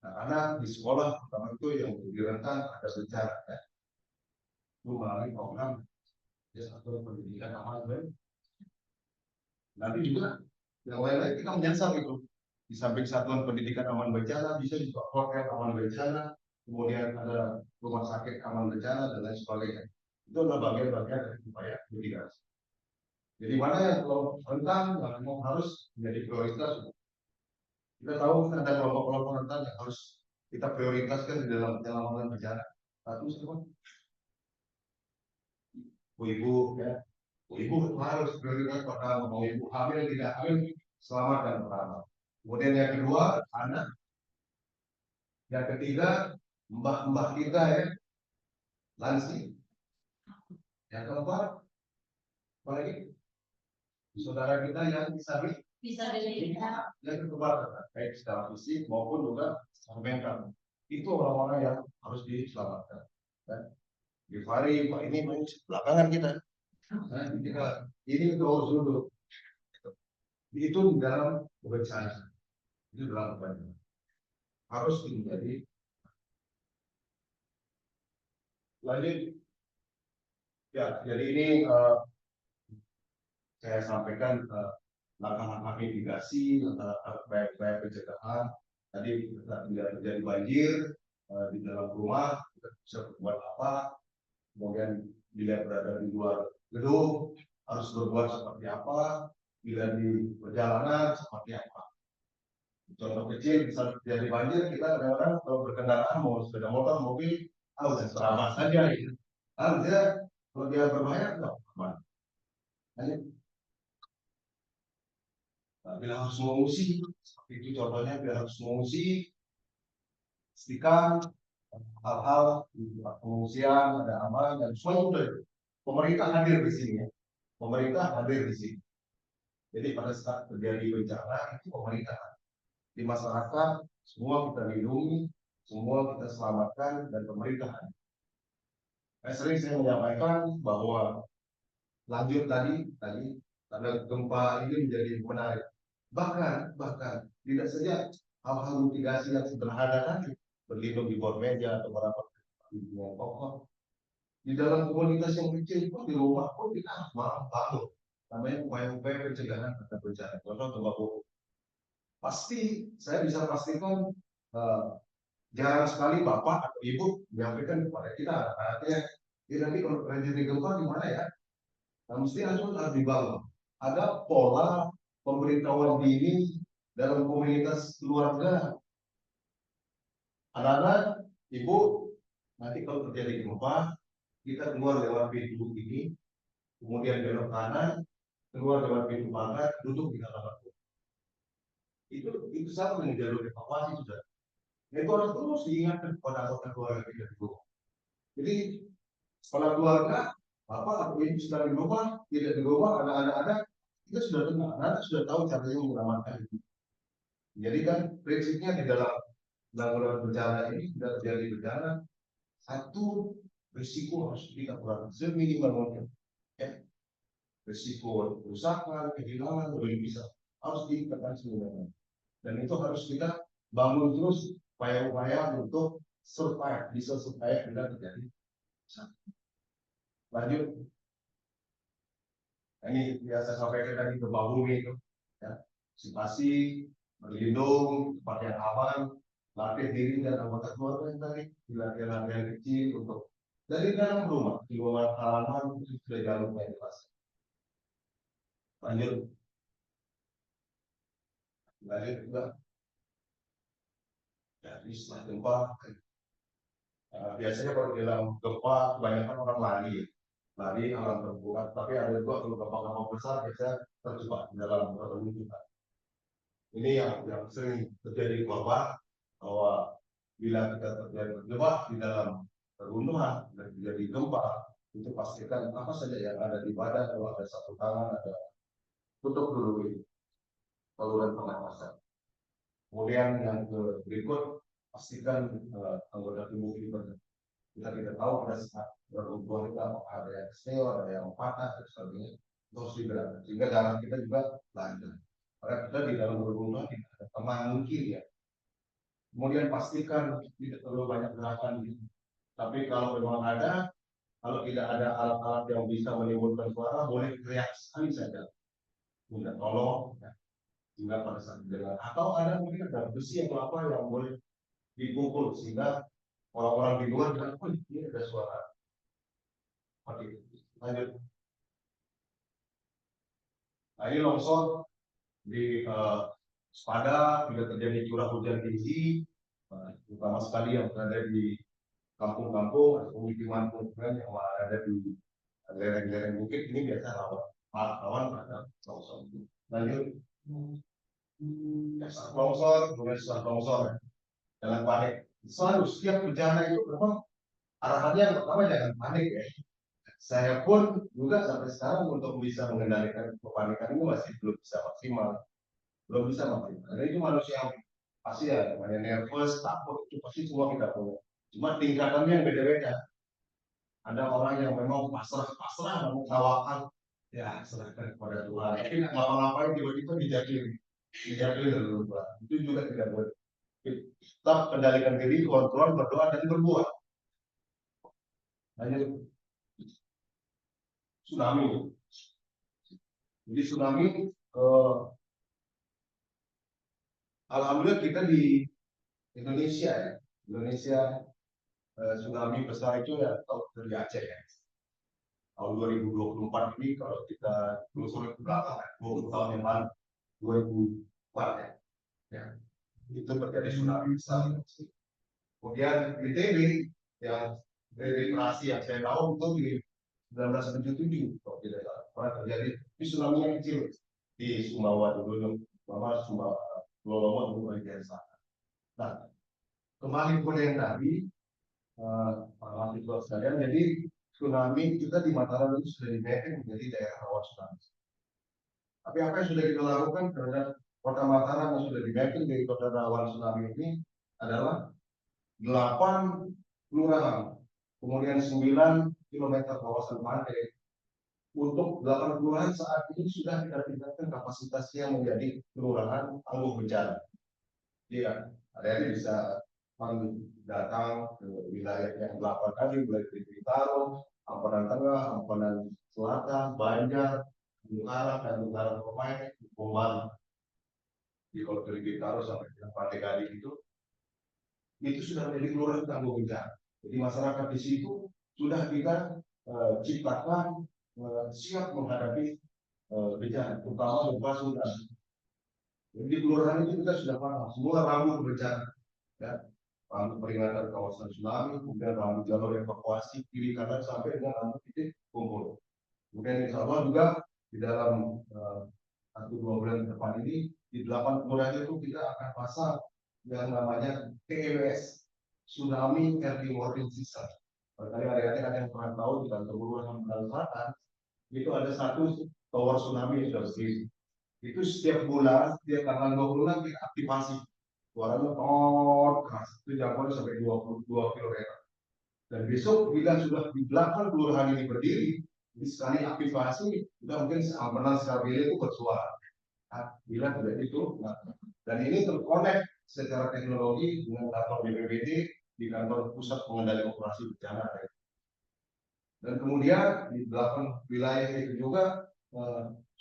Anak di sekolah pertama itu yang lebih rentan ada bencana. Ya. Itu melalui program satu pendidikan aman dan nanti juga yang lain-lain kita menyasar itu. Di samping satuan pendidikan aman bencana bisa juga hotel aman bencana, kemudian ada rumah sakit aman bencana dan lain sebagainya. Itu adalah bagian-bagian dari upaya mitigasi. Jadi mana yang kalau rentan yang memang harus menjadi prioritas. Kita tahu ada kelompok-kelompok rentan yang harus kita prioritaskan di dalam penyelamatan bencana. Satu semua ibu ya, ibu harus prioritas pertama. Mau ibu hamil tidak hamil selamatkan pertama. Kemudian yang kedua anak, yang ketiga mbah-mbah kita ya lansia. Yang keempat apalagi saudara kita yang disabilitas yang keempat baik secara fisik maupun juga secara mental. Itu orang-orang yang harus diselamatkan. Dan di Fari, Pak ini belakangan kita. Nah, ini terus dulu. Itu di dalam bencana. Itu dalam bencana. Harus menjadi lanjut. Ya, jadi ini saya sampaikan langkah-langkah mitigasi, langkah-langkah pencegahan. Tadi tidak terjadi banjir di dalam rumah, kita bisa berbuat apa? Kemudian bila berada di luar gedung harus berbuat seperti apa? Bila di perjalanan seperti apa? Contoh kecil, bisa terjadi banjir, kita kadang-kadang kalau berkendaraan mau sepeda motor, mobil, udah selamat saja. Ya. Dia kalau dia berbahaya, nggak aman. Bila harus mengungsi, seperti itu contohnya, bila harus mengungsi, pastikan hal-hal di tempat pengungsian ada aman dan semua itu pemerintah hadir di sini ya. Pemerintah hadir di sini. Jadi pada saat terjadi bencana itu pemerintah di masyarakat semua kita lindungi, semua kita selamatkan dan pemerintah. Sering saya menyampaikan bahwa lanjut tadi karena gempa ini menjadi menarik. Bahkan tidak saja hal-hal mitigasi yang sederhana tadi berlindung di bawah meja atau merapat di bawah pokok. Di dalam komunitas yang kecil pun di rumah pun kita harus bangun. Namanya upaya-upaya pencegahan terhadap bencana. Contoh gempa bumi. Pasti saya bisa pastikan jarang sekali bapak atau ibu menyampaikan kepada kita artinya nanti kalau terjadi gempa gimana ya? Nah, mesti harus dibangun. Ada pola pemberitahuan dini dalam komunitas keluarga. Anak-anak, ibu, nanti kalau terjadi gempa, kita keluar lewat pintu ini, kemudian belok kanan, keluar lewat pintu pagar, duduk di halaman. Itu sama dengan jalur evakuasi sudah. Itu harus terus diingatkan kepada anggota keluarga kita di rumah. Jadi kepala keluarga, bapak atau ibu sedang di rumah, tidak di rumah, anak-anak ada, kita sudah kenal, anak sudah tahu caranya menyelamatkan itu. Jadi kan prinsipnya di dalam penanggulangan bencana ini tidak terjadi bencana, satu risiko harus kita kurangi seminimal mungkin. Ya. Risiko kerusakan, kehilangan, lebih bisa harus ditekan seminimal. Dan itu harus kita bangun terus upaya-upaya untuk survive, bisa survive bila terjadi. Lanjut. Ini biasa sampaikan tadi gempa bumi itu, ya. Situasi berlindung, tempat yang aman, latih diri dan anggota keluarga yang tadi, latihan-latihan kecil untuk dari dalam rumah, di luar halaman itu sudah jalurnya jelas. Lanjut juga. Jadi setelah gempa, biasanya kalau di dalam gempa kebanyakan orang lari alam terbuka. Tapi ada juga kalau gempa-gempa besar biasanya terjebak di dalam pertunjukan. Ini yang sering terjadi korban bahwa bila kita terjebak di dalam pergunungan dan terjadi gempa, itu pastikan apa saja yang ada di badan, kalau ada satu tangan, ada tutup dulu ini saluran pernapasan. Kemudian yang berikut pastikan anggota tubuh kita tidak tahu pada saat berhubungan kita ada yang kecil, ada yang patah dan sebagainya, terus digerakkan sehingga darah kita juga lancar. Karena kita di dalam berhubungan tidak ada teman mungkin ya. Kemudian pastikan tidak terlalu banyak gerakan gitu. Tapi kalau memang ada, kalau tidak ada alat-alat yang bisa menimbulkan suara, boleh teriak sekali saja. Minta tolong, ya. Sehingga pada saat didengar. Atau ada mungkin ada besi atau apa yang boleh dipukul sehingga orang-orang di luar bilang, oh ini ada suara. Oke, lanjut. Nah ini longsor di Sepada bila terjadi curah hujan tinggi, terutama sekali yang berada di kampung-kampung atau pemukiman-pemukiman yang ada di lereng-lereng bukit ini biasa rawan pada longsor. Lanjut. Longsor, jangan panik. Selalu setiap bencana itu memang arahannya yang pertama jangan panik ya. Saya pun juga sampai sekarang untuk bisa mengendalikan kepanikan ini masih belum bisa maksimal. Karena itu manusia yang pasti ya, namanya nervous, takut itu pasti semua kita punya. Cuma tingkatannya yang beda-beda. Ada orang yang memang pasrah, mau tawakal, ya serahkan kepada Tuhan. Tapi ngapa-ngapain tiba-tiba dijatuhin dulu. Itu juga tidak boleh. Tetap kendalikan diri, kontrol, berdoa dan berbuat. Hanya tsunami. Jadi tsunami Eh, Alhamdulillah kita di Indonesia ya, Indonesia tsunami besar itu ya tahun dari Aceh ya. Tahun 2024 ini kalau kita telusuri ke belakang, 20 tahun yang lalu, 2004 ya, ya itu terjadi tsunami besar. Kemudian BTW yang regenerasi yang saya tahu itu di 1977 kalau tidak salah pernah terjadi di tsunami yang kecil di Sumbawa dulu, Sumbawa, Pulau Lombok dulu bagian selatan. Nah, kembali ke yang tadi, Pak mahasiswa sekalian, jadi tsunami kita di Mataram itu sudah dimapping menjadi daerah rawan tsunami. Tapi apa yang sudah kita lakukan terhadap kota Mataram yang sudah dimapping dari kota rawan tsunami ini adalah 8 kelurahan, kemudian 9 kilometer kawasan pantai. Untuk 8 kelurahan saat ini sudah kita tingkatkan kapasitasnya menjadi kelurahan tangguh bencana. Iya, ada bisa datang ke wilayah yang 8 tadi, mulai dari Bintaro, Amparan Tengah, Amparan Selatan, Banjar, Utara, dan Utara Pemain, Bombang. Di kalau dari Bintaro sampai ke Pantai Gading itu sudah menjadi kelurahan tangguh bencana. Jadi masyarakat di situ sudah kita ciptakan siap menghadapi bencana, terutama gempa tsunami. Jadi di kelurahan itu kita sudah paham semua rambu bencana, ya, rambu peringatan kawasan tsunami, kemudian rambu jalur evakuasi kiri kanan sampai dengan rambu titik kumpul. Kemudian insya Allah juga di dalam 1-2 bulan ke depan ini di 8 kelurahan itu kita akan pasang yang namanya TEWS, Tsunami Early Warning System. Barangkali adik-adik ada yang pernah tahu di kantor kelurahan Selatan itu ada satu tower tsunami yang sudah berdiri. Itu setiap bulan, setiap tanggal 26 kita aktivasi. Suaranya keras, itu jangkauannya sampai 22 km. Dan besok bila sudah di 8 kelurahan ini berdiri, jadi sekali aktivasi, kita mungkin seampenan sekali itu bersuara. Nah, bila tidak itu, nah, dan ini terkonek secara teknologi dengan kantor BPBD di kantor pusat pengendali operasi bencana. Dan kemudian di 8 wilayah itu juga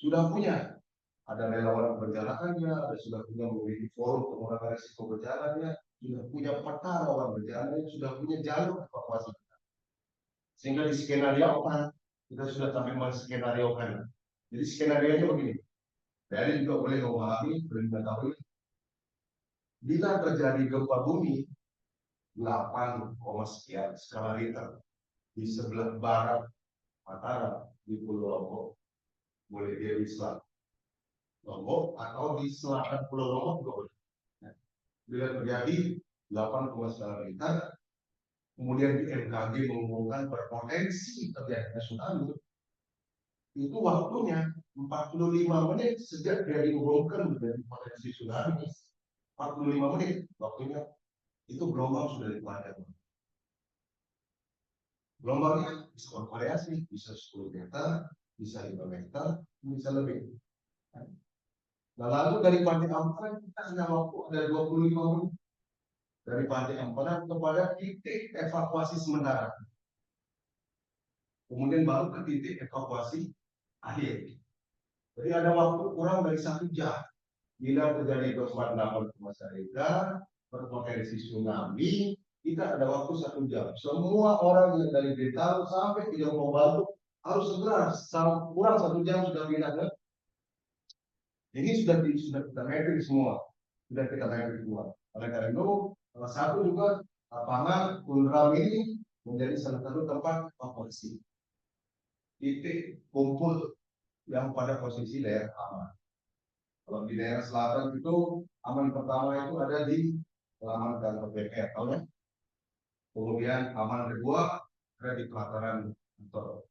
sudah punya ada relawan berjalanannya, ada sudah punya memiliki forum pengurangan risiko berjalannya, sudah punya peta rawan berjalan, sudah punya jalur evakuasi. Sehingga di skenario apa? Kita sudah sampai skenario kan. Jadi skenario nya begini. Dari juga boleh memahami, boleh mengetahui. Bila terjadi gempa bumi 8, sekian skala Richter di sebelah barat Mataram di Pulau Lombok, boleh dia di selatan Lombok atau di selatan Pulau Lombok juga boleh. Bila terjadi 8, skala Richter, kemudian di MKG mengumumkan berpotensi terjadinya tsunami, itu waktunya 45 menit sejak dia diumumkan menjadi potensi tsunami. 45 menit waktunya itu gelombang sudah dipandang. Gelombangnya bisa bervariasi, bisa 10 meter, bisa 5 meter, bisa lebih. Nah, lalu dari Pantai Amparan kita hanya waktu ada 25 menit dari Pantai Amparan kepada titik evakuasi sementara. Kemudian baru ke titik evakuasi akhir. Jadi ada waktu kurang dari 1 jam. Bila terjadi gempa 6,1 Richter berpotensi tsunami, kita ada waktu 1 jam. Semua orang yang dari Bintaro sampai ke Jombang Baru harus segera kurang 1 jam sudah pindah ke. Ini sudah kita mapping semua, sudah kita mapping semua. Oleh karena itu, salah satu juga lapangan Unram ini menjadi salah satu tempat evakuasi. Titik kumpul yang pada posisi daerah aman. Kalau di daerah selatan itu aman pertama itu ada di halaman kantor BPR, tahu ya? Kemudian aman kedua ada di pelataran kantor.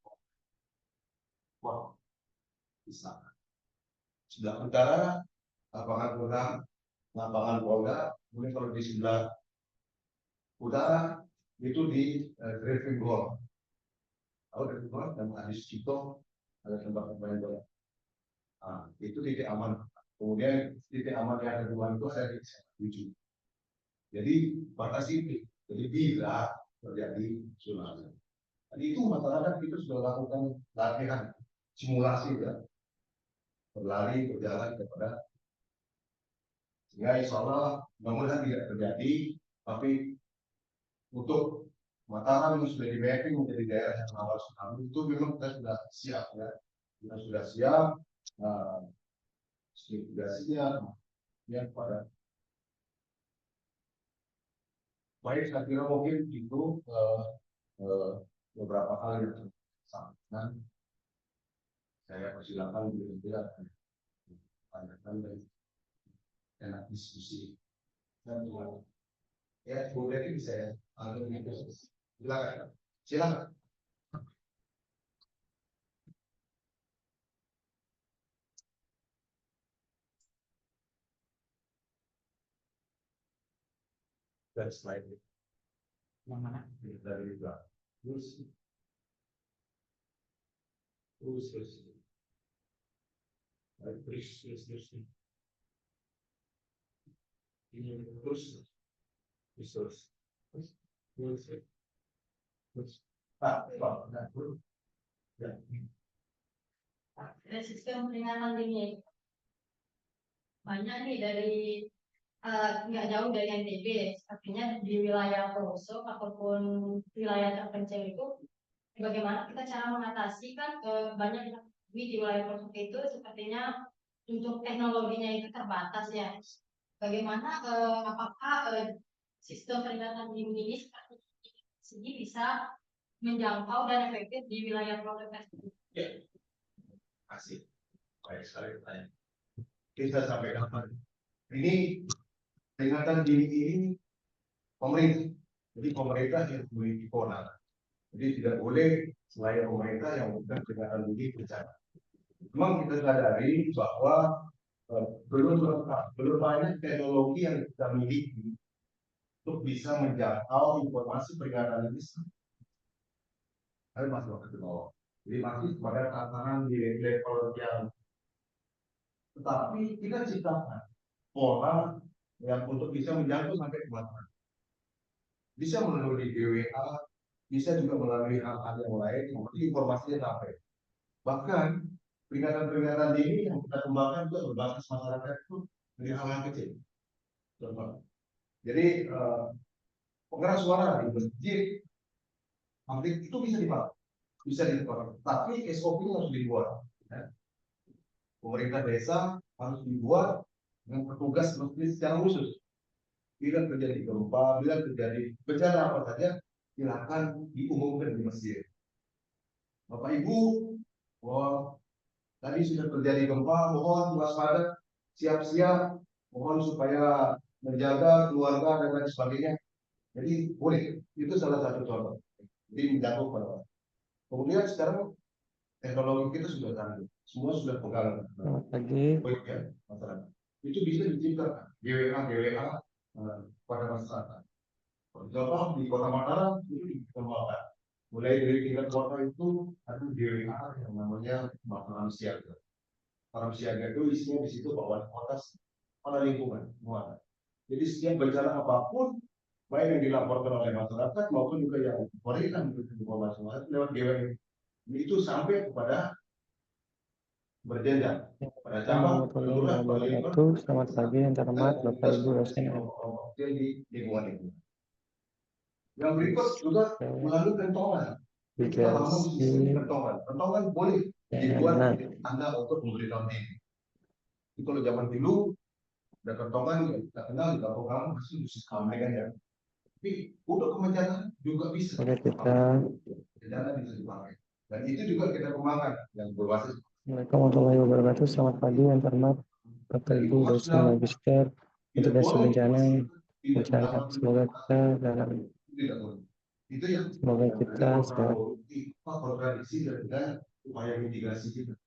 Wah, bisa. Sebelah utara lapangan Kodam, lapangan Polda. Kemudian kalau di sebelah utara itu di driving goal. Tahu driving goal dan Adis Cito ada tempat bermain bola. Nah, itu titik aman. Kemudian titik aman yang kedua itu ada di 7. Jadi batas ini. Jadi bila terjadi tsunami. Jadi itu masyarakat kita sudah lakukan latihan simulasi ya. berlari berjalan kepada, sehingga insya Allah mudah-mudahan tidak terjadi. Tapi untuk Mataram yang sudah di mapping menjadi daerah yang rawan tsunami itu memang kita sudah siap ya, kita sudah siap, mitigasinya ya pada baik. Saya kira mungkin itu beberapa hal yang saya sampaikan. Saya persilakan bila tidak tanyakan dan enak diskusi. Dan ya, boleh bisa ya. Silakan. Silakan. Dan slide yang mana? Dari belakang. Terus. Ini terus.
Sistem peringatan dini banyak nih dari nggak jauh dari NTB, artinya di wilayah pelosok ataupun wilayah terpencil itu bagaimana kita cara mengatasi kan banyak di wilayah pelosok itu sepertinya untuk teknologinya itu terbatas ya. Bagaimana apakah sistem peringatan dini ini seperti segi bisa menjangkau dan efektif di wilayah pelosok tersebut?
Ya, kasih. Baik sekali pertanyaan. Kita sampai kapan? Ini peringatan dini ini pemerintah. Jadi pemerintah yang memiliki kewenangan. Jadi tidak boleh selain pemerintah yang memberikan peringatan dini bencana. Memang kita sadari bahwa belum banyak teknologi yang kita miliki untuk bisa menjangkau informasi peringatan dini. Tapi masih waktu ke bawah. Jadi masih pada tatanan di level yang, tetapi kita ciptakan pola yang untuk bisa menjangkau sampai ke mana. Bisa melalui GWA, bisa juga melalui hal-hal yang lain, yang penting informasinya sampai. Bahkan peringatan-peringatan dini yang kita kembangkan juga berbasis masyarakat itu dari hal yang kecil. Contoh, jadi pengeras suara di masjid, itu bisa dipakai, tapi SOP harus dibuat. Ya. Pemerintah desa harus dibuat dengan petugas masjid secara khusus. Bila terjadi gempa, bila terjadi bencana apa saja, silakan diumumkan di masjid. Bapak Ibu, tadi sudah terjadi gempa, mohon waspada, siap-siap, mohon supaya menjaga keluarga dan lain sebagainya. Jadi boleh, itu salah satu contoh. Jadi menjangkau pada. Kemudian sekarang teknologi kita sudah canggih, semua sudah pegang.
Pagi.
Ya, masyarakat. Itu bisa diciptakan GWA pada masyarakat. Contoh di Kota Mataram itu dikembangkan. Mulai dari tingkat kota itu ada GWA yang namanya Mataram Siaga. Mataram Siaga itu isinya di situ bahwa kota pada lingkungan semua. Jadi setiap bencana apapun, baik yang dilaporkan oleh masyarakat maupun juga yang memberikan informasi lewat GWA itu sampai kepada berjenjang. Pada cabang, kelurahan,
wabarakatuh. Selamat pagi yang terhormat Bapak Ibu dosen.
Di lingkungan itu. Yang berikut juga melalui kentongan. Kita bangun sistem kentongan. Kentongan boleh dibuat Anda untuk memberitahu diri. Jadi kalau zaman dulu ada kentongan yang kita kenal di kampung kamu masih musik kampingan ya. Tapi untuk kemenjangan juga bisa. Kemenjangan bisa dipakai. Dan itu juga kita kembangkan yang berbasis.
Assalamualaikum warahmatullahi wabarakatuh. Selamat pagi yang terhormat Bapak Ibu dosen magister mitigasi bencana. Semoga kita dalam semoga kita
kontradiksi dengan upaya mitigasi kita.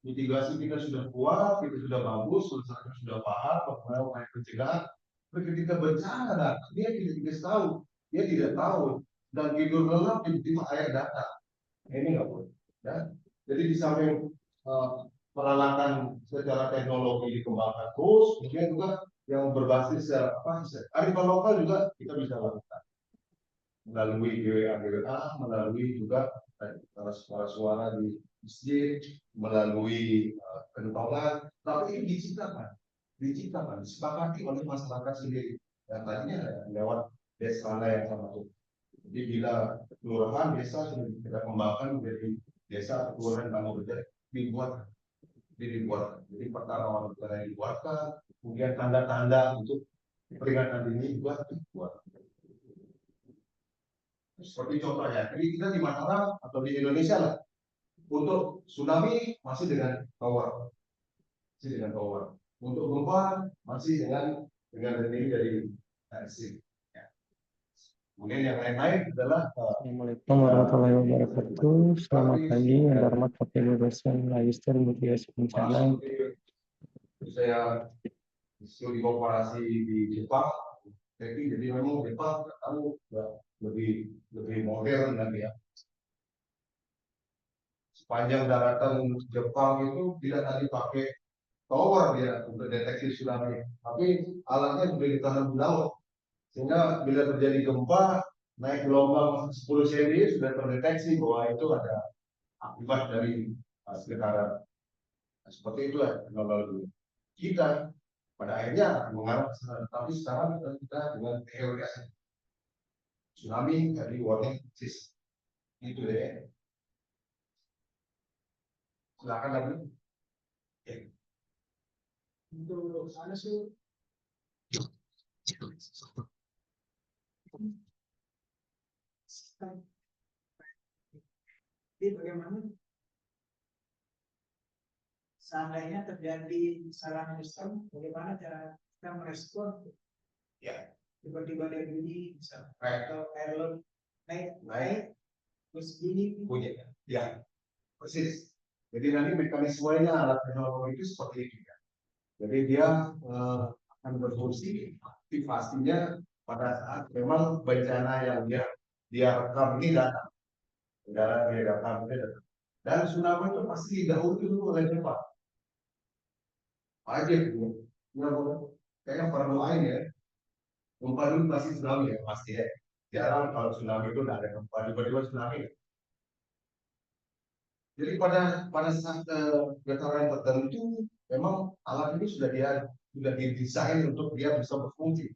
Mitigasi kita sudah kuat, kita sudah bagus, masyarakat sudah paham bagaimana upaya pencegahan. Tapi ketika bencana datang, dia tidak tahu, dia tidak tahu dan tidur lelap tiba-tiba air datang. Ini nggak boleh. Ya? Jadi di samping peralatan secara teknologi dikembangkan terus, kemudian juga yang berbasis arifan lokal juga kita bisa lakukan. melalui GWA, melalui juga suara-suara di masjid, melalui kentongan, tapi ini disepakati oleh masyarakat sendiri. Dan tadinya lewat desa yang sama itu. Jadi bila kelurahan desa sudah kita kembangkan menjadi desa atau kelurahan kamu dibuat. Jadi pertama dibuatkan, kemudian tanda-tanda untuk peringatan dini juga dibuat. Seperti contohnya, jadi kita di Mataram atau di Indonesia lah, untuk tsunami masih dengan tower, Untuk gempa masih dengan terdiri dari SIM. Ya. Kemudian yang lain-lain adalah
Assalamualaikum warahmatullahi wabarakatuh. Selamat pagi, yang hormat Bapak Ibu dosen Magister Mitigasi Bencana.
Saya studi korporasi di Jepang, jadi memang Jepang tahu lebih modern lagi ya. Sepanjang daratan Jepang itu tidak tadi pakai tower dia untuk deteksi tsunami, tapi alatnya sudah ditanam di laut, sehingga bila terjadi gempa naik gelombang 10 cm sudah terdeteksi bahwa itu ada akibat dari sekitar. Seperti itu ya teknologi kita pada akhirnya mengarah ke sana. Tapi sekarang kita dengan teori tsunami dari warning system itu deh. Silakan lagi. Untuk sana sih.
Jadi bagaimana seandainya terjadi kesalahan sistem, bagaimana cara kita merespon?
Ya.
Tiba-tiba ada bunyi, misalnya,
Baik.
atau air laut naik, terus bunyi.
Ya, persis. Jadi nanti mekanismenya alat teknologi itu seperti itu ya. Jadi dia akan berfungsi aktivasinya pada saat memang bencana yang dia rekam ini datang. Negara dia rekam ini datang. Dan tsunami itu pasti didahului dulu oleh Jepang. Wajib ya. Kayaknya perlu lain ya. Gempa dulu pasti tsunami ya, pasti ya. Jarang kalau tsunami itu tidak ada gempa, tiba-tiba tsunami. Jadi pada saat getaran tertentu, memang alat ini sudah didesain untuk dia bisa berfungsi.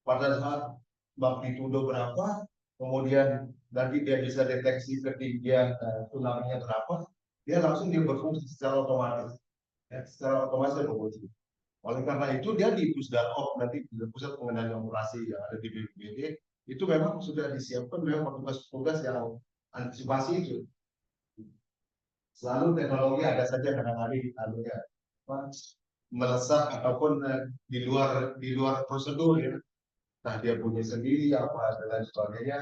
Pada saat magnitudo berapa, kemudian nanti dia bisa deteksi ketinggian tsunami-nya berapa, dia langsung berfungsi secara otomatis. Ya, secara otomatis berfungsi. Oleh karena itu dia di Pusdalop nanti di pusat pengendalian operasi yang ada di BPBD itu memang sudah disiapkan memang petugas-petugas yang antisipasi itu. Selalu teknologi ada saja kadang-kadang melesak ataupun di luar prosedur ya. Nah dia punya sendiri apa dan lain sebagainya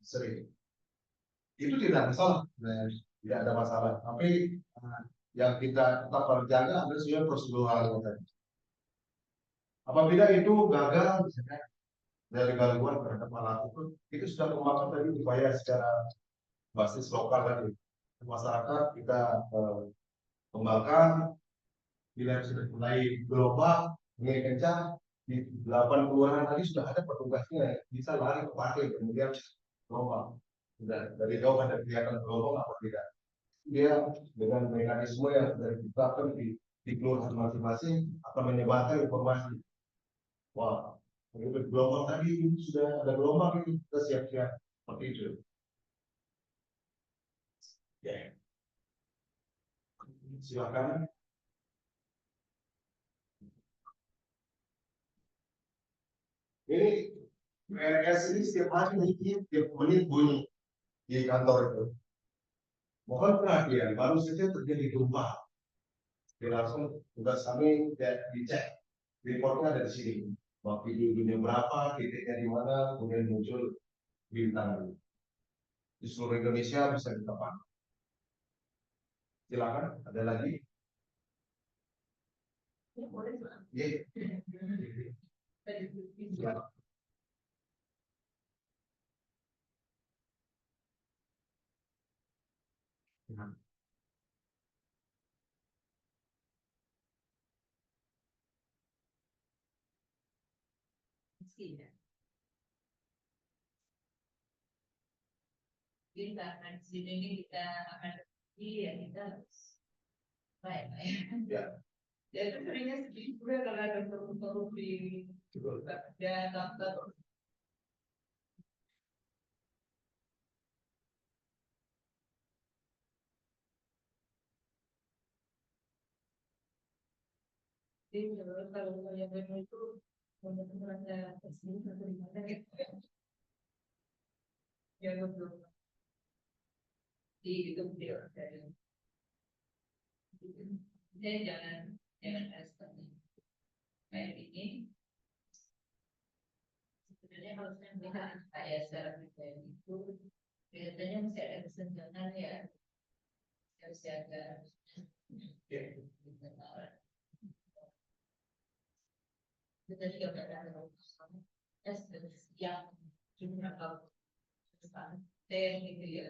sering. Itu tidak masalah, tidak ada masalah. Tapi yang kita tetap harus jaga adalah sebenarnya prosedural tadi. Apabila itu gagal, misalnya dari gangguan terhadap alat itu sudah kemakan tadi upaya secara basis lokal tadi. Masyarakat kita kembangkan, bila sudah mulai gelombang, mulai kencang, di 8 kelurahan tadi sudah ada petugasnya, bisa lari ke pantai, kemudian gelombang. Sudah dari jauh ada kelihatan gelombang apa tidak. Dia dengan mekanisme yang sudah ditetapkan di kelurahan masing-masing akan menyebarkan informasi. Wah, gelombang tadi sudah ada gelombang ini, kita siap-siap seperti itu. Ya. Silakan. Ini PNS ini setiap hari nih, tiap menit bunyi di kantor itu. Mohon perhatian, baru saja terjadi gempa. Langsung tugas kami dicek, reportnya ada di sini. Magnitudonya berapa, titiknya di mana, kemudian muncul bintang. Di seluruh Indonesia bisa ditebak. Silakan, ada lagi? Ya. Ya.
Jadi karena di sini ini kita akan ya kita harus baik-baik.
Ya.
Ya itu seringnya sedih juga kalau ada korup-korup di kantor. Jadi kalau yang itu benar-benar ada kesini atau di mana gitu ya betul di itu video dari jadi jangan seperti kayak ini sebenarnya harusnya melihat saya secara pribadi itu biasanya mesti ada kesenjangan ya harus ada kita juga ada yang jumlah kalau gitu ya.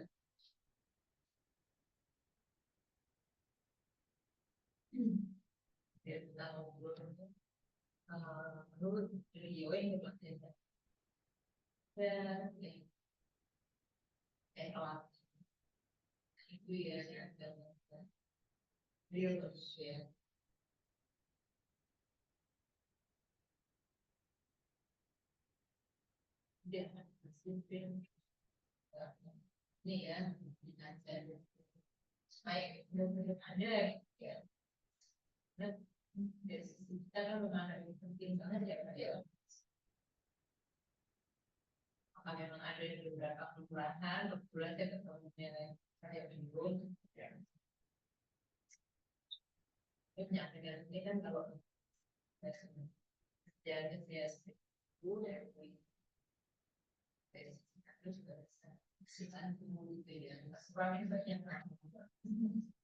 Ya kita ngobrol menurut beliau yang berarti dan kalau itu ya beliau terus ya dia masukin ini ya dengan supaya benar-benar ada ya dan dari sisi kita kan memang ada yang penting banget ya maka memang ada di beberapa kelurahan kebetulan saya ketemunya saya bingung ya penyakit ini kan kalau jadi saya udah terus juga bisa sisaan itu ya kurangnya banyak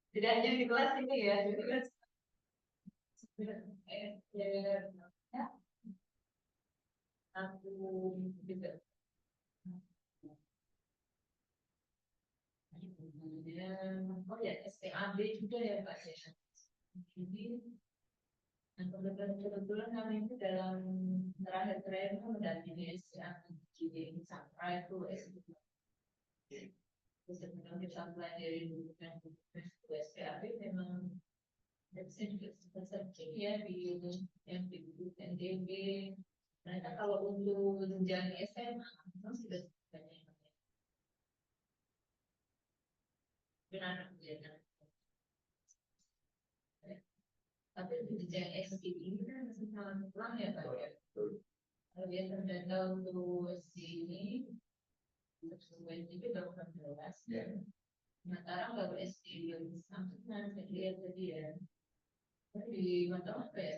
tidak hanya di kelas ini ya jadi kan ya aku juga oh ya SPAB juga ya Pak ya jadi kebetulan kami itu dalam terakhir mendampingi SPAB sampai itu sebenarnya kita pelajari dulu kan SPAB memang bisa juga subjek ya di yang di NDB. Mereka kalau untuk jenjang SMA memang sudah banyak benar benar. Tapi untuk jenjang SD ini kan masih sangat kurang ya Pak ya. Kalau dia terdata untuk sini untuk sesuai itu baru 16. Sementara kalau SD belum sampai nanti lihat tadi ya. Di mata apa ya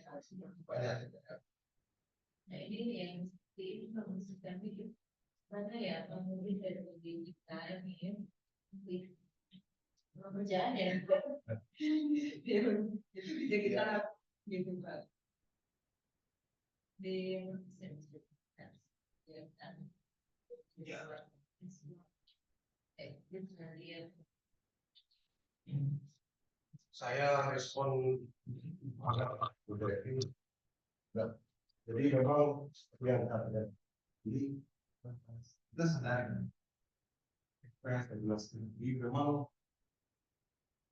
Banyak.
nah ini yang ini sedang bikin mana ya pemilih dari kita ini pekerjaan ya itu bisa kita gitu Pak di
Saya respon agak berbeda ini. Nah, jadi memang yang ada jadi kita sadar jadi memang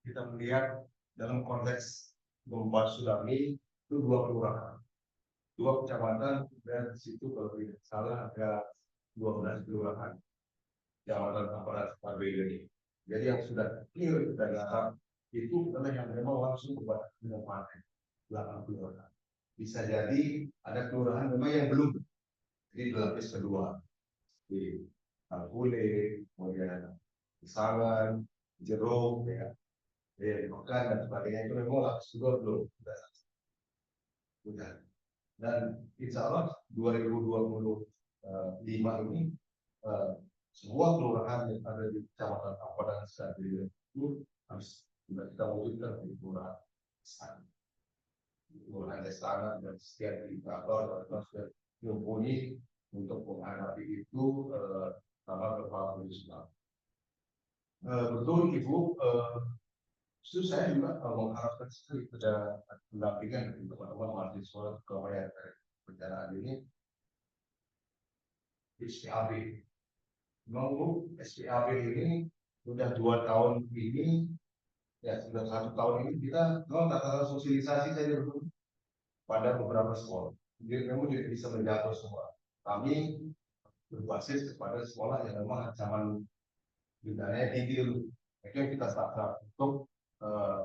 kita melihat dalam konteks gempa tsunami itu dua kelurahan, dua kecamatan dan di situ kalau tidak salah ada 12 kelurahan kecamatan aparat ini. Jadi yang sudah clear dari tahap itu adalah yang memang langsung kepada kelurahan 8 kelurahan. Bisa jadi ada kelurahan memang yang belum, jadi di lapis kedua di Kalkule, kemudian Kesangan, Jeruk, ya, Mekan dan sebagainya itu memang lapis kedua belum. Sudah. Dan insya Allah 2025 ini semua kelurahan yang ada di kecamatan apa dan sebagainya itu harus sudah kita wujudkan di kelurahan istana dan setiap indikator dan sudah mumpuni untuk menghadapi itu sama kepala Islam. Betul Ibu, justru saya juga mengharapkan sekali pada pendampingan dari teman-teman mahasiswa kebayaan dari perjalanan ini SPAB Memang SPAB ini sudah 2 tahun ini, ya sudah 1 tahun ini kita tata sosialisasi saja dulu pada beberapa sekolah. Jadi memang tidak bisa menjatuh semua. Kami berbasis kepada sekolah yang memang ancaman bencana tinggi dulu. Itu yang kita start untuk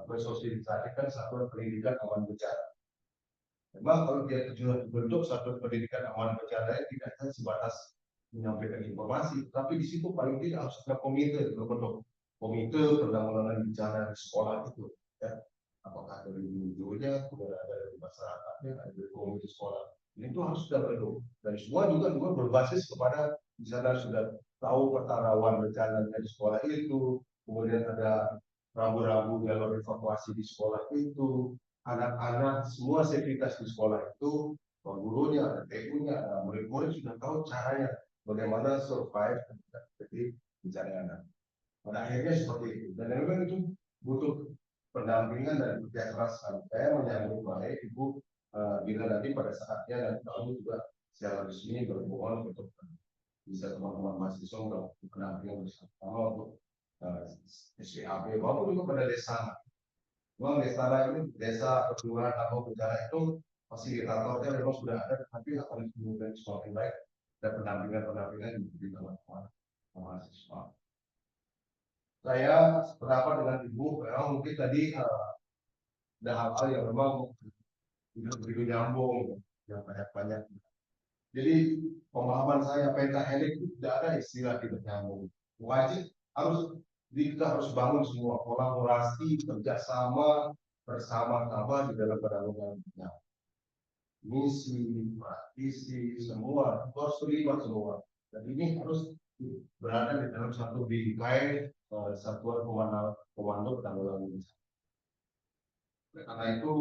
mensosialisasikan satuan pendidikan aman bencana. Memang kalau dia sudah bentuk satuan pendidikan aman bencana tidak hanya sebatas menyampaikan informasi, tapi di situ paling tidak harus ada komite berbentuk komite penanggulangan bencana di sekolah itu. Ya. Apakah dari gurunya, kemudian ada dari masyarakatnya, ada dari komite sekolah. Ini itu harus sudah berbentuk. Dan semua juga berbasis kepada di sana sudah tahu peta rawan bencana di sekolah itu, kemudian ada rambu-rambu jalur evakuasi di sekolah itu, anak-anak semua aktivitas di sekolah itu, gurunya, ada TU-nya, ada murid-murid sudah tahu caranya bagaimana survive ketika bencana anak. Pada akhirnya seperti itu. Dan memang itu butuh pendampingan dan kerja keras. Saya menyambut baik Ibu bila nanti pada saatnya dan kami juga secara resmi bermohon untuk bisa teman-teman mahasiswa melakukan pendampingan bersama untuk SPAB maupun juga pada desa. Memang desa ini desa kelurahan atau bencana itu fasilitatornya memang sudah ada, tapi akan kemudian semakin baik dan pendampingan di teman-teman mahasiswa. Saya sependapat dengan Ibu, memang mungkin tadi ada hal-hal yang memang tidak begitu nyambung, yang banyak-banyak. Jadi pemahaman saya pentahelix itu tidak ada istilah tidak nyambung. Wajib kita harus bangun semua kolaborasi, kerjasama bersama-sama di dalam penanggulangan bencana. Misi, praktisi, semua harus terlibat semua. Dan ini harus berada di dalam satu bingkai satuan komando penanggulangan bencana. Karena itu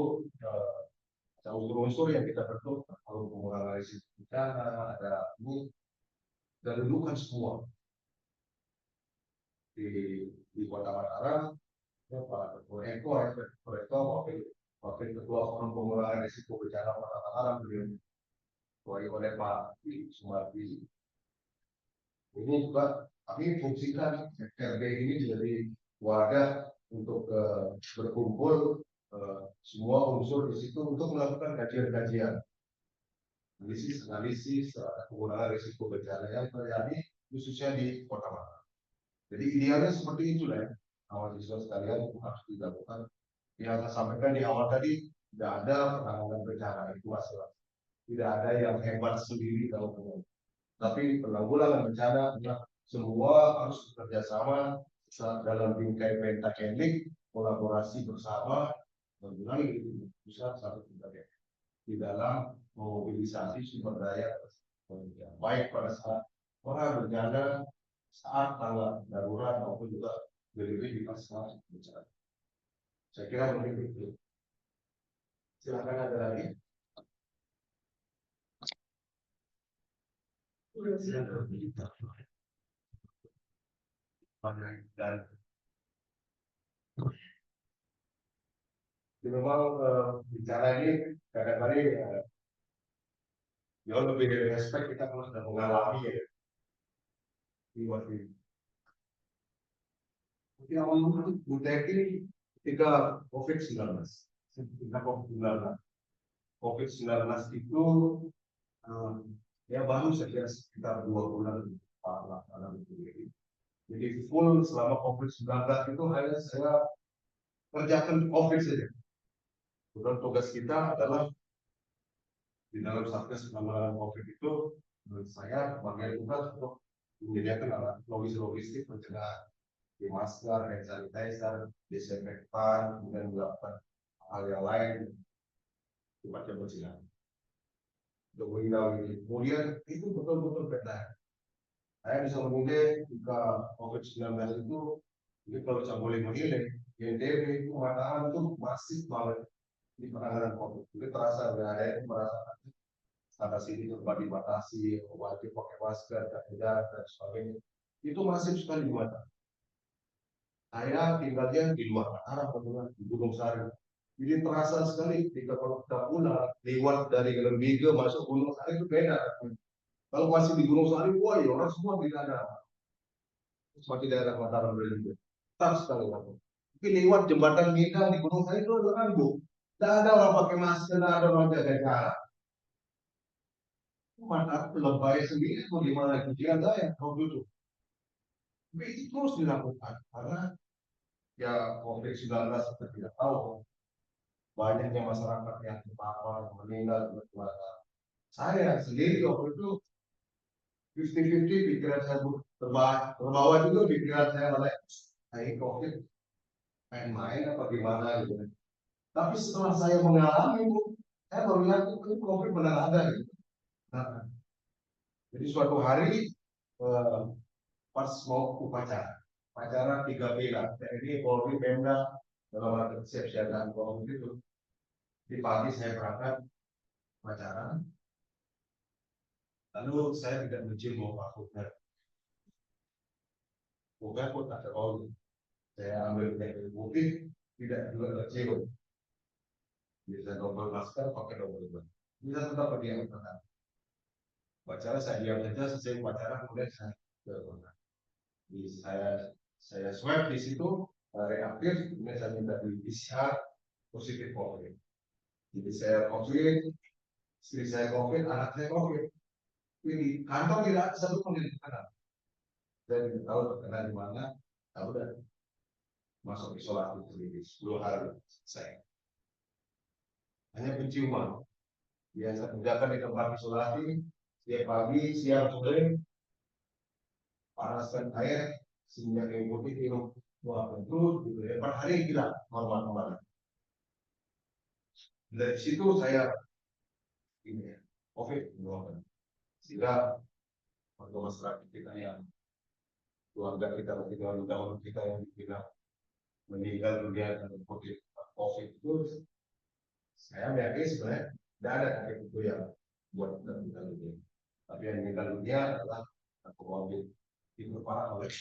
unsur-unsur yang kita bentuk, kalau pengurangan risiko bencana, ada ini, dan dudukan semua di Kota Mataram, Pak Ketua Eko, Wakil Ketua Forum Pengurangan Risiko Bencana Kota Mataram, beliau oleh Pak Sumardi. Ini juga kami fungsikan RB ini jadi wadah untuk berkumpul semua unsur di situ untuk melakukan kajian-kajian, analisis pengurangan risiko bencana yang terjadi khususnya di Kota Mataram. Jadi idealnya seperti itulah ya, mahasiswa sekalian harus dilakukan. Yang saya sampaikan di awal tadi, tidak ada penanganan bencana itu masalah. Tidak ada yang hebat sendiri kalau pengen. Tapi penanggulangan bencana semua harus bekerja sama dalam bingkai pentahelix, kolaborasi bersama, mengurangi pusat satu tiga di dalam memobilisasi sumber daya baik pada saat orang bencana, saat tanggap darurat maupun juga lebih di pasca bencana. Saya kira mungkin itu. Silakan ada lagi. Dan memang bicara ini kadang-kadang jauh lebih dari respect kita kalau sudah mengalami ya. Mungkin awal-awal Bu Teki ketika COVID-19 itu ya baru saja sekitar 2 bulan jadi full selama COVID-19 itu hanya saya kerjakan COVID saja. Kemudian tugas kita adalah di dalam Satgas penanggulangan COVID itu menurut saya bagian tugas untuk menyediakan alat logistik pencegahan di masker, hand sanitizer, disinfektan, kemudian melakukan hal yang lain sifatnya bersih. Kemudian itu betul-betul benar. Saya bisa menilai jika COVID-19 itu, ini kalau saya boleh menilai, NTB itu Mataram itu masif banget di penanganan COVID. Itu terasa berada itu merasakan sana sini tempat dibatasi, wajib pakai masker, jaga jarak dan sebagainya. Itu masif sekali di Mataram. Saya tinggalnya di luar Mataram, di Gunung Sari. Jadi terasa sekali ketika kalau kita pulang lewat dari Lembige masuk Gunung Sari itu beda. Kalau masih di Gunung Sari, wah ya orang semua tidak ada. seperti daerah Mataram Berlindung. Besar sekali Lampung. Tapi lewat jembatan Midang di Gunung Sari itu ada Rambo. Tidak ada orang pakai masker, tidak ada orang jaga jarak. Mata lebay sendiri mau gimana itu dia ada yang tahu dulu. Tapi itu terus dilakukan karena ya COVID-19 kita tidak tahu banyaknya masyarakat yang terpapar yang meninggal berkeluarga. Saya sendiri waktu itu 50-50 pikiran saya terbawa juga pikiran saya oleh COVID main-main apa gimana gitu. Tapi setelah saya mengalami itu, saya baru lihat itu COVID benar ada gitu. Nah, jadi suatu hari pas mau upacara 3 pilar TNI, Polri, Pemda dalam rangka kesiapsiagaan COVID itu. Di pagi saya berangkat upacara, lalu saya tidak mencium bau parfumnya. Bukan pun tak terlalu. Saya ambil dari putih, tidak juga tercium. Bisa double masker, pakai double ban. Bisa tetap pergi yang pertama. Upacara saya diam saja, selesai upacara kemudian saya ke mana. Jadi saya swab di situ, reaktif, kemudian saya minta di PCR positif COVID. Jadi saya COVID, istri saya COVID, anak saya COVID. Ini kantor tidak ada satu pun yang terkena. Saya tidak tahu terkena di mana, tahu dan masuk isolasi sendiri 10 hari saya. Hanya penciuman. Biasa kerjakan di tempat isolasi, setiap pagi, siang, sore, panaskan air, sehingga yang putih minum buah kentut, gitu ya. Per hari tidak normal. Dari situ saya ini ya, COVID meluapkan. Sehingga warga masyarakat kita yang keluarga kita yang tidak meninggal dunia karena COVID itu, saya meyakini sebenarnya tidak ada kayak itu yang buat meninggal dunia. Tapi yang meninggal dunia adalah COVID itu parah oleh.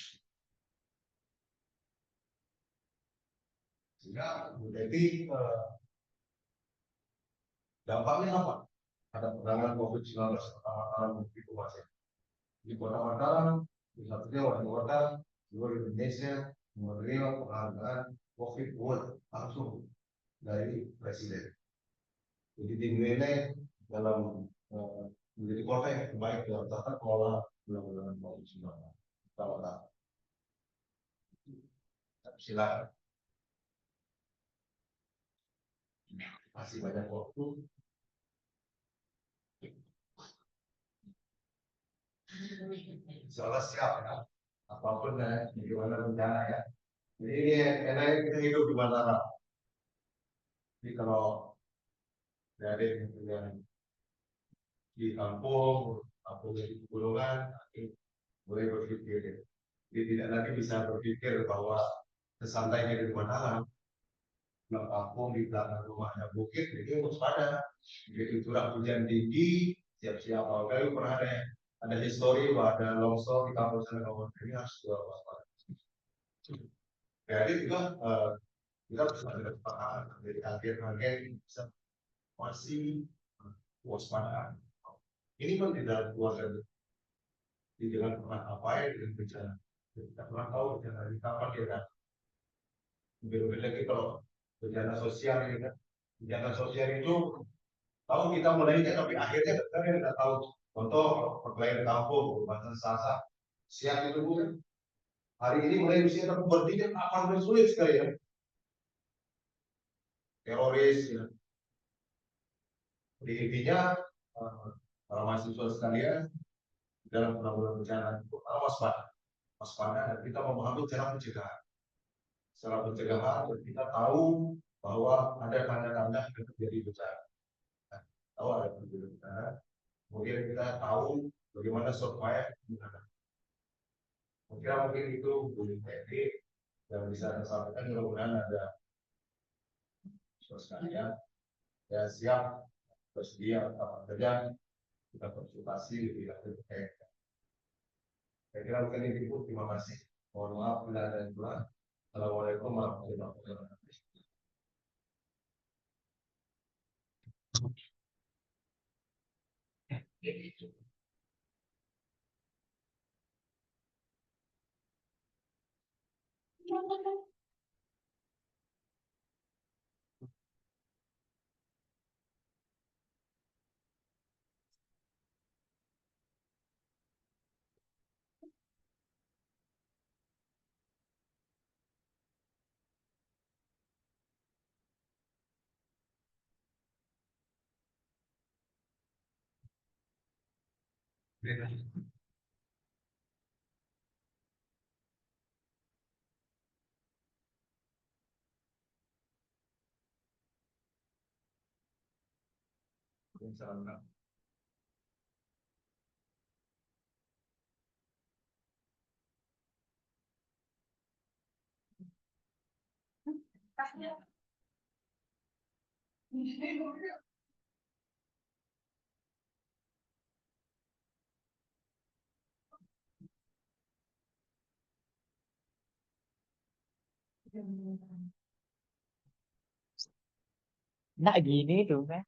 Sehingga jadi dampaknya apa? Ada penanganan COVID-19 pertama itu masih di Kota Mataram, di satunya wali kota seluruh Indonesia menerima penghargaan COVID World langsung dari Presiden. Jadi dinilai dalam menjadi kota yang terbaik dalam tata kelola penanggulangan COVID-19. Silakan. Masih banyak waktu. Soalnya siap ya, apapun ya, bagaimana rencana ya. Jadi ini enaknya kita hidup di Mataram. Jadi kalau dari yang di kampung di pegunungan, boleh berpikir. Jadi tidak lagi bisa berpikir bahwa sesantainya di Mataram, kalau kampung di belakang rumah ada bukit, jadi waspada. Begitu curah hujan tinggi, siap-siap. Kalau pernah ada histori bahwa ada longsor di kampung sana, ini harus waspada. Jadi juga kita bisa ada kesepakatan dari agen-agen bisa masih waspada. Ini pun tidak keluarga. Jadi jangan pernah apain dengan bencana. Kita pernah tahu bencana di kapan dia kan. Lebih lagi kalau bencana sosial ini kan. Bencana sosial itu tahu kita mulainya tapi akhirnya kita tidak tahu. Contoh perkelahian kampung, bahasa Sasa, siap itu bukan. Hari ini mulai usia tapi bertiga akan sulit sekali ya. Teroris ya. Jadi intinya para mahasiswa sekalian dalam penanggulangan bencana itu waspada dan kita memahami cara pencegahan. Secara pencegahan kita tahu bahwa ada tanda-tanda yang terjadi bencana. Tahu ada terjadi bencana. Kemudian kita tahu bagaimana survive bencana. Mungkin itu boleh teknik yang bisa saya sampaikan. Mudah-mudahan ada sekalian ya siap bersedia apa saja kita konsultasi lebih lanjut terkait. Saya kira mungkin ini Bu, terima kasih. Mohon maaf bila ada yang kurang. Assalamualaikum warahmatullahi wabarakatuh.
Nak gini tuh kan.